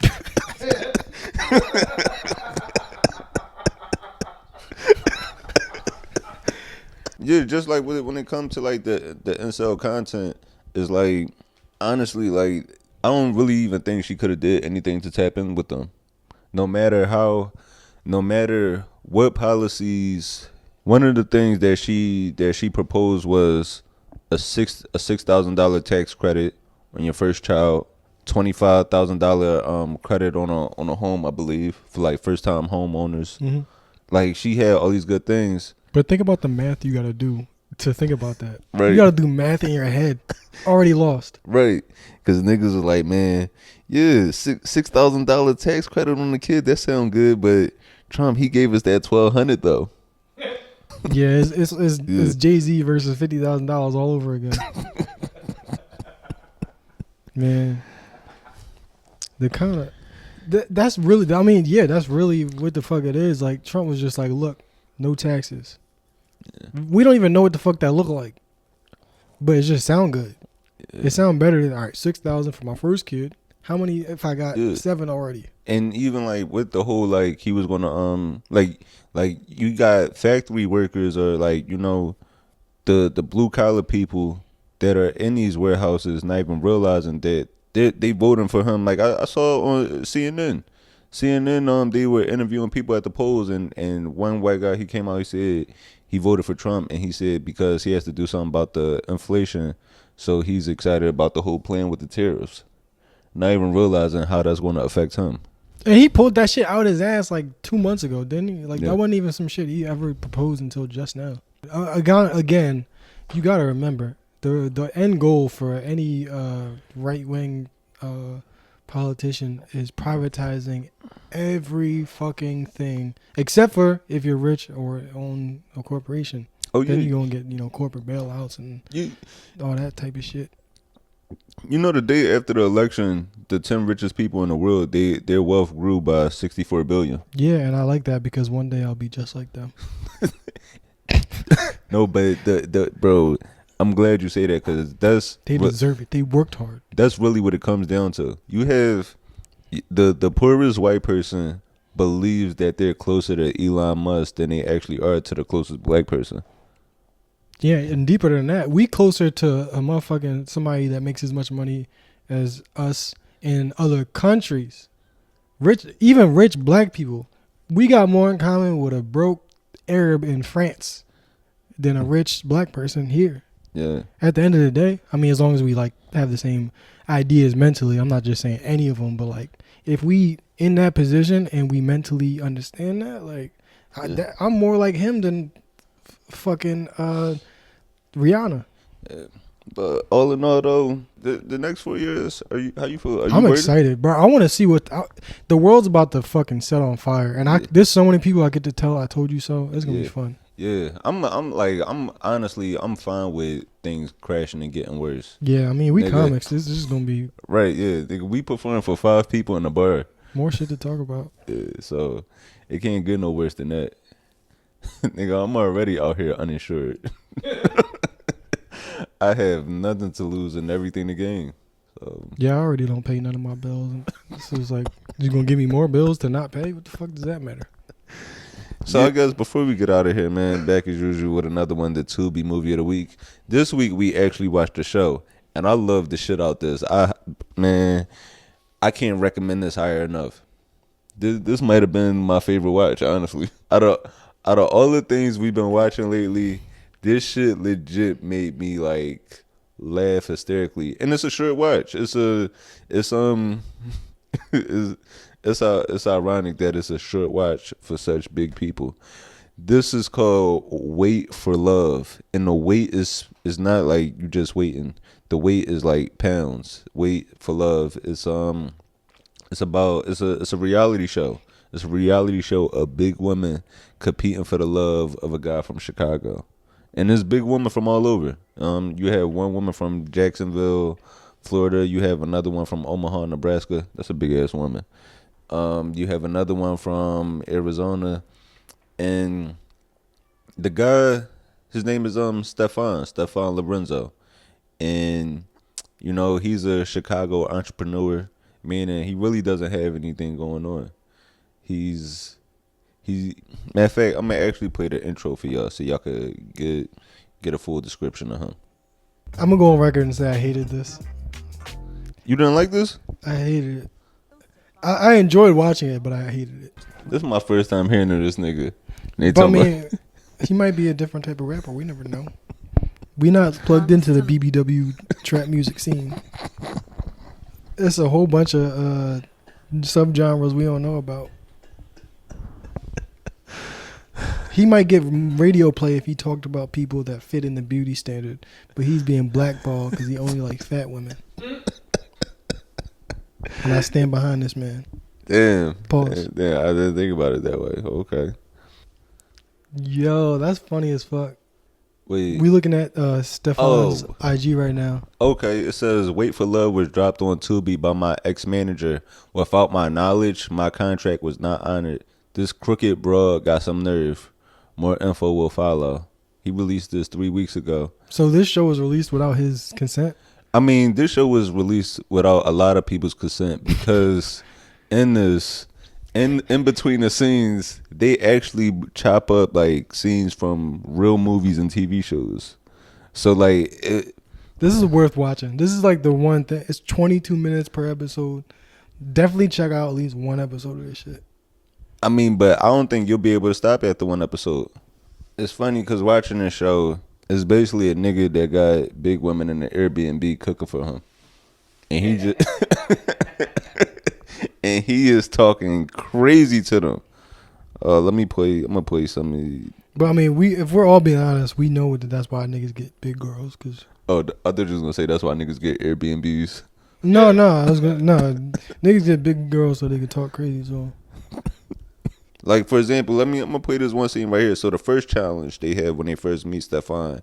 Yeah, just like when it comes to like the incel content, is like honestly, like I don't really even think she could have did anything to tap in with them. No matter what policies. One of the things that she proposed was a $6,000 tax credit on your first child, $25,000 credit on a home, I believe, for like first time homeowners. Mm-hmm. Like she had all these good things. But think about the math you got to do to think about that. Right. You got to do math in your head. Already lost. Right. Because niggas are like, man, yeah, $6,000 tax credit on the kid, that sound good, but Trump, he gave us that $1,200 though. Yeah, it's Jay-Z versus $50,000 all over again. Man, the kind of that's really, I mean, yeah, that's really what the fuck it is. Like Trump was just like, look, no taxes. We don't even know what the fuck that look like, but it just sound good. It sound better than, all right, 6,000 for my first kid. How many if I got 7 already? And even like with the whole like he was gonna like you got factory workers or like, you know, the blue collar people that are in these warehouses not even realizing that they voting for him. Like I saw on CNN, they were interviewing people at the polls, and one white guy, he came out, he said he voted for Trump, and he said because he has to do something about the inflation, so he's excited about the whole plan with the tariffs, not even realizing how that's going to affect him. And he pulled that shit out his ass like 2 months ago, didn't he? Like that wasn't even some shit he ever proposed until just now. Again, you gotta remember the end goal for any right wing politician is privatizing every fucking thing, except for if you're rich or own a corporation. Then you're gonna get, you know, corporate bailouts and all that type of shit. You know, the day after the election, the 10 richest people in the world, their wealth grew by $64 billion. Yeah, and I like that because one day I'll be just like them. No, but bro, I'm glad you say that because they deserve it. They worked hard. That's really what it comes down to. You have the poorest white person believes that they're closer to Elon Musk than they actually are to the closest black person. Yeah, and deeper than that, we closer to a motherfucking somebody that makes as much money as us in other countries. Even rich black people, we got more in common with a broke Arab in France than a rich black person here. Yeah. At the end of the day, I mean, as long as we like have the same ideas mentally, I'm not just saying any of them, but like if we in that position and we mentally understand that, like I'm more like him than fucking Rihanna. Yeah. But all in all, though, the next 4 years, how you feel? I'm excited, bro. I want to see what the world's about to fucking set on fire, and there's so many people I get to tell I told you so. It's gonna be fun. Yeah, I'm honestly fine with things crashing and getting worse. Yeah, I mean, we comics. This is gonna be right. Yeah, nigga, we perform for 5 people in a bar. More shit to talk about. Yeah, so it can't get no worse than that. Nigga, I'm already out here uninsured. I have nothing to lose and everything to gain. So. Yeah, I already don't pay none of my bills. This is like, you gonna give me more bills to not pay? What the fuck does that matter? So I guess before we get out of here, man, back as usual with another one, the Tubi Movie of the Week. This week we actually watched the show, and I love the shit out this. I can't recommend this higher enough. This might have been my favorite watch, honestly. Out of all the things we've been watching lately, this shit legit made me like laugh hysterically. And it's a short watch. It's ironic that it's a short watch for such big people. This is called Wait for Love, and the wait is not like you just waiting. The wait is like pounds. Wait for Love. It's a reality show. It's a reality show of big women competing for the love of a guy from Chicago. And there's big women from all over. You have one woman from Jacksonville, Florida. You have another one from Omaha, Nebraska. That's a big ass woman. You have another one from Arizona. And the guy, his name is Stefan Lorenzo. And, you know, he's a Chicago entrepreneur, meaning he really doesn't have anything going on. Matter of fact, I'm gonna actually play the intro for y'all so y'all could get a full description of him. I'm gonna go on record and say I hated this. You didn't like this? I hated it. I enjoyed watching it, but I hated it. This is my first time hearing of this nigga. But I mean, he might be a different type of rapper. We never know. We not plugged into the BBW trap music scene. It's a whole bunch of subgenres we don't know about. He might get radio play if he talked about people that fit in the beauty standard, but he's being blackballed because he only likes fat women. And I stand behind this man. Damn. Pause. Damn, I didn't think about it that way. Okay. Yo, that's funny as fuck. Wait. We looking at Stefan's IG right now. Okay, it says Wait for Love was dropped on Tubi by my ex-manager. Without my knowledge, my contract was not honored. This crooked broad got some nerve. More info will follow. He released this 3 weeks ago. So this show was released without his consent? I mean, this show was released without a lot of people's consent because in between the scenes, they actually chop up like scenes from real movies and TV shows. So like, this is worth watching. This is like the one thing. It's 22 minutes per episode. Definitely check out at least one episode of this shit. I mean, but I don't think you'll be able to stop after one episode. It's funny because watching this show is basically a nigga that got big women in the Airbnb cooking for him, and he just and he is talking crazy to them. I'm gonna play some of these. But I mean, if we're all being honest, we know that that's why niggas get big girls. Cause I thought you was gonna say that's why niggas get Airbnbs. No, niggas get big girls so they can talk crazy. So, like for example, I'm gonna play this one scene right here. So the first challenge they have when they first meet Stefan,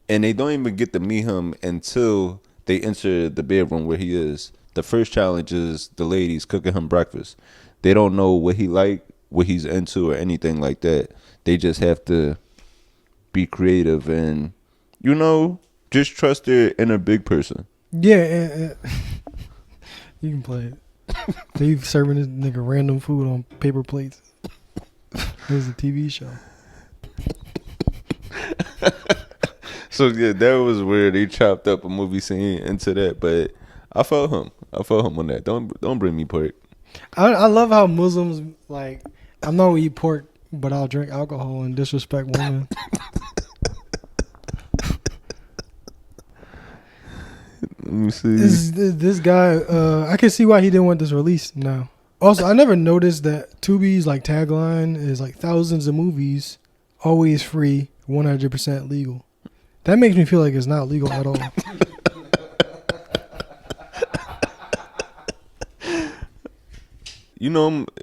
and they don't even get to meet him until they enter the bedroom where he is. The first challenge is the ladies cooking him breakfast. They don't know what he like, what he's into, or anything like that. They just have to be creative and, just trust their inner big person. Yeah, you can play it. They serving this nigga random food on paper plates. There's a TV show. So yeah, that was where they chopped up a movie scene into that. But I felt him on that. Don't bring me pork. I love how Muslims like. I'm not gonna eat pork, but I'll drink alcohol and disrespect women. Let me see. This guy, I can see why he didn't want this released now. Also, I never noticed that Tubi's like tagline is like thousands of movies, always free, 100% legal. That makes me feel like it's not legal at all.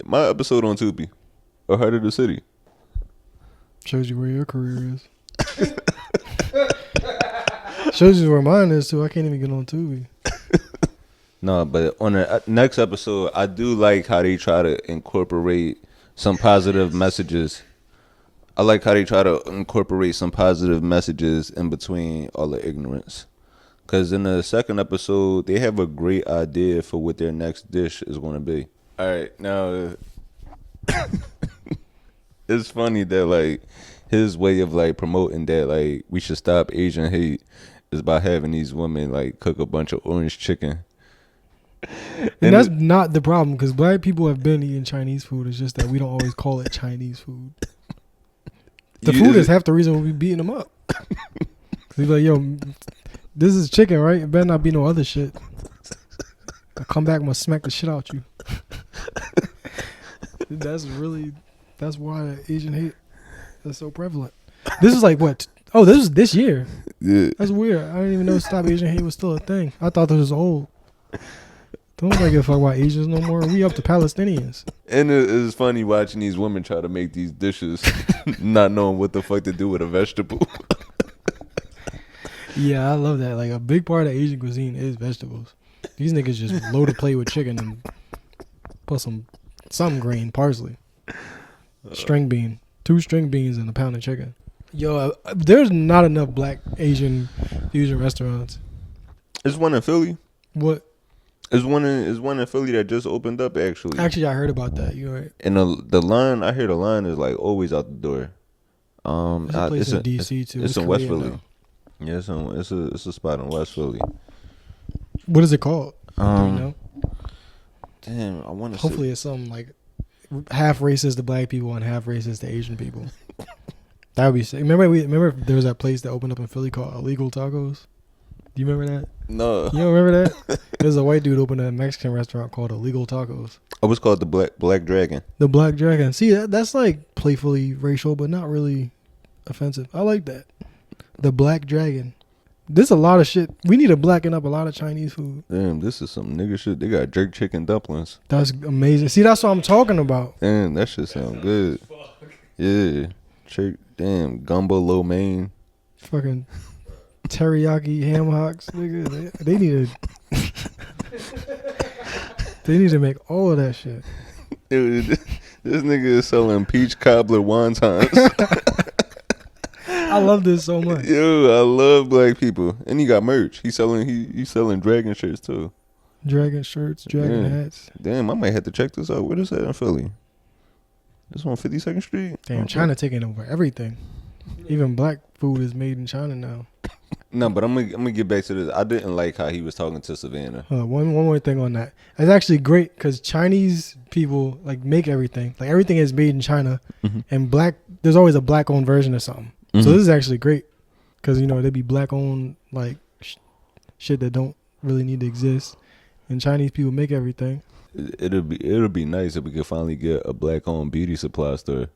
My episode on Tubi, A Heart of the City. Shows you where your career is. Shows you where mine is too. I can't even get on Tubi. No, but on the next episode, I do like how they try to incorporate some positive messages. I like how they try to incorporate some positive messages in between all the ignorance. Because in the second episode, they have a great idea for what their next dish is going to be. All right, now, it's funny that, like, his way of, like, promoting that, like, we should stop Asian hate is by having these women, like, cook a bunch of orange chicken. And that's not the problem, because black people have been eating Chinese food. It's just that we don't always call it Chinese food. The food is half the reason we beating them up. Cause he's like, yo, this is chicken, right? It better not be no other shit. I come back, I'm gonna smack the shit out you. That's why Asian hate is so prevalent. This is like what? Oh, this was this year. Yeah. That's weird. I didn't even know Stop Asian Hate was still a thing. I thought this was old. Don't nobody give a fuck about Asians no more. We up to Palestinians. And it's funny watching these women try to make these dishes, not knowing what the fuck to do with a vegetable. Yeah, I love that. Like a big part of Asian cuisine is vegetables. These niggas just load a plate with chicken and put some green, parsley, string bean, 2 string beans and a pound of chicken. Yo, there's not enough black Asian fusion restaurants. There's one in Philly. What? There's one in Philly that just opened up actually. Actually, I heard about that. You're right. And the line, I hear the line is like always out the door. There's a place in DC too. It's in West Philly. Yeah, it's a spot in West Philly. What is it called? Do you know? Damn, I want to. Hopefully, it's something like half racist to black people and half racist to Asian people. That would be sick. Remember there was that place that opened up in Philly called Illegal Tacos? Do you remember that? No. You don't remember that? There's a white dude opened a Mexican restaurant called Illegal Tacos. It was called the Black Dragon. The Black Dragon. See, that's like playfully racial, but not really offensive. I like that. The Black Dragon. There's a lot of shit. We need to blacken up a lot of Chinese food. Damn, this is some nigga shit. They got jerk chicken dumplings. That's amazing. See, that's what I'm talking about. Damn, that shit sound good. Yeah. Damn, gumbo lo mein. Fucking teriyaki ham hocks, nigga. They need to make all of that shit. Dude, this nigga is selling peach cobbler wontons. I love this so much. Yo, I love black people, and he got merch. He's selling dragon shirts too. Dragon shirts, dragon hats. Damn, I might have to check this out. Where is that in Philly? This on 52nd Street. Damn, China taking over everything. Even black food is made in China now. No, but I'm gonna get back to this. I didn't like how he was talking to Savannah. One more thing on that. It's actually great because Chinese people like make everything. Like everything is made in China, and there's always a black owned version of something. So this is actually great because they be black owned like shit that don't really need to exist, and Chinese people make everything. It'll be nice if we could finally get a black owned beauty supply store.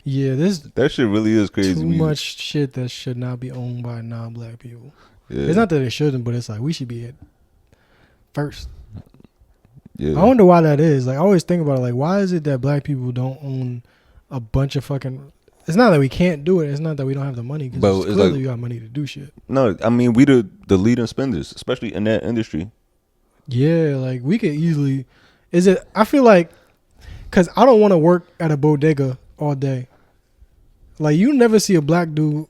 Yeah, that shit really is crazy. Too much shit that should not be owned by non-black people. Yeah. It's not that it shouldn't, but it's like we should be it first. Yeah. I wonder why that is. Like I always think about it. Like why is it that black people don't own a bunch of fucking? It's not that we can't do it. It's not that we don't have the money. Because clearly like, you got money to do shit. No, I mean we the leading spenders, especially in that industry. Yeah, like we could easily. I feel like, cause I don't want to work at a bodega all day. Like you never see a black dude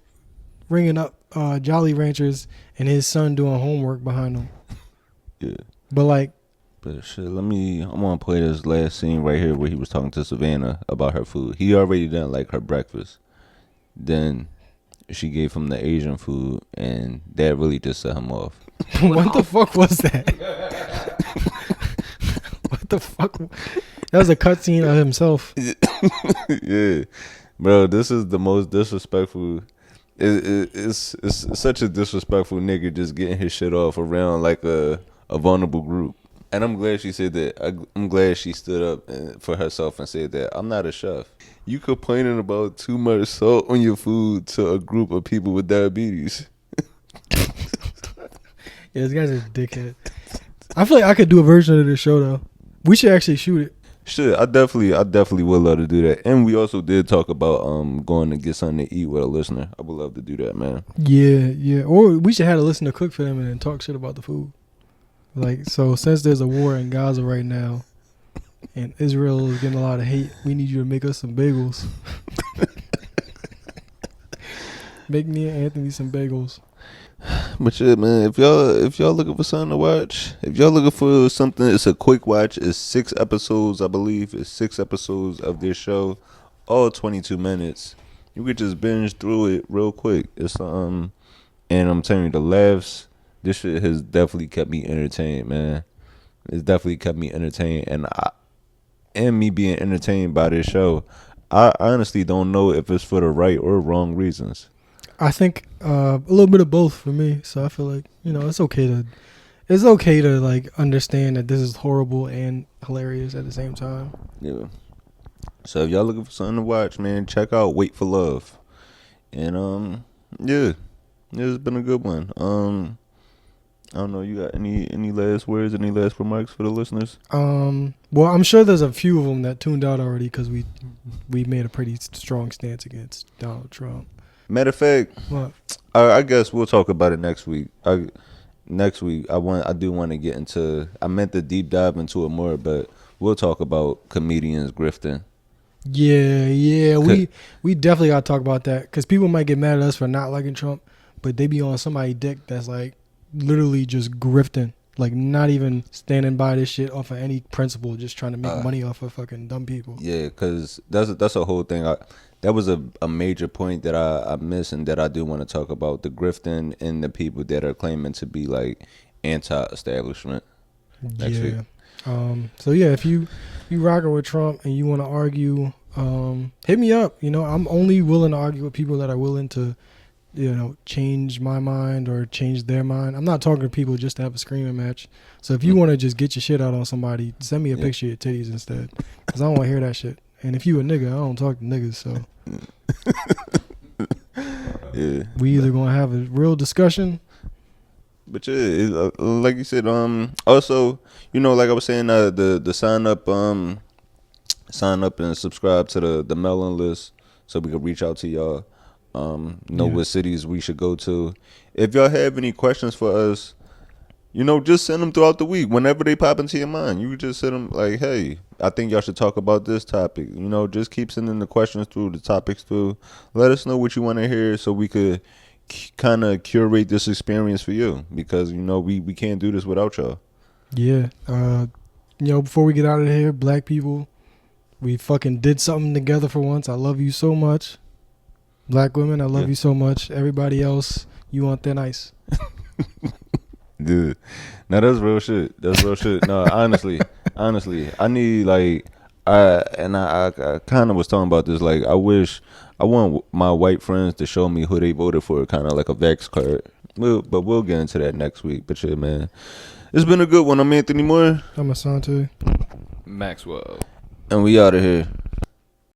ringing up Jolly Ranchers and his son doing homework behind him. Yeah. But shit, I'm gonna play this last scene right here where he was talking to Savannah about her food. He already didn't like her breakfast. Then she gave him the Asian food, and that really just set him off. What the fuck was that? What the fuck? That was a cutscene of himself. Yeah. Bro, this is the most disrespectful. It's such a disrespectful nigga just getting his shit off around like a vulnerable group. And I'm glad she said that. I'm glad she stood up for herself and said that. I'm not a chef. You complaining about too much salt on your food to a group of people with diabetes. Yeah, this guy's a dickhead. I feel like I could do a version of this show though. We should actually shoot it. Shit, I definitely would love to do that. And we also did talk about going to get something to eat with a listener. I would love to do that, man. Yeah. Or we should have a listener cook for them and then talk shit about the food. Like, so since there's a war in Gaza right now and Israel is getting a lot of hate, we need you to make us some bagels. Make me and Anthony some bagels. But shit, man, if y'all looking for something to watch, if y'all looking for something, it's a quick watch. It's 6 episodes, I believe. It's 6 episodes of this show, all 22 minutes. You could just binge through it real quick. It's and I'm telling you, the laughs, this shit has definitely kept me entertained, man. It's definitely kept me entertained, and me being entertained by this show, I honestly don't know if it's for the right or wrong reasons. I think a little bit of both for me. So I feel like it's okay to like understand that this is horrible and hilarious at the same time. Yeah. So if y'all looking for something to watch, man, check out Wait for Love. And yeah, it's been a good one. I don't know. You got any last words, any last remarks for the listeners? Well, I'm sure there's a few of them that tuned out already because we made a pretty strong stance against Donald Trump. Matter of fact, What? I guess we'll talk about it next week. Next week, I do want to get into. I meant to deep dive into it more, but we'll talk about comedians grifting. Yeah. We definitely got to talk about that because people might get mad at us for not liking Trump, but they be on somebody's dick that's like literally just grifting, like not even standing by this shit off of any principle, just trying to make money off of fucking dumb people. Yeah, because that's a whole thing. That was a major point that I missed and that I do want to talk about, the grifting and the people that are claiming to be like anti-establishment. Next week. So yeah, if you rocking with Trump and you want to argue, hit me up. I'm only willing to argue with people that are willing to, change my mind or change their mind. I'm not talking to people just to have a screaming match. So if you want to just get your shit out on somebody, send me a picture of your titties instead, because I don't want to hear that shit. And if you a nigga, I don't talk to niggas, so yeah, we either gonna have a real discussion. But yeah, like you said, also, like I was saying, the sign up and subscribe to the mailing list so we can reach out to y'all. Know what cities we should go to. If y'all have any questions for us, just send them throughout the week. Whenever they pop into your mind, you just send them like, hey, I think y'all should talk about this topic. Just keep sending the questions through, the topics through. Let us know what you want to hear so we could kind of curate this experience for you, because, we can't do this without y'all. Yeah. Before we get out of here, black people, we fucking did something together for once. I love you so much. Black women, I love you so much. Everybody else, you on thin ice. Dude, now that's real shit. No, honestly, I need I kind of was talking about this. Like, I want my white friends to show me who they voted for, kind of like a Vex card. But we'll get into that next week. But yeah, man, it's been a good one. I'm Anthony Moore. I'm Asante. Maxwell. And we out of here.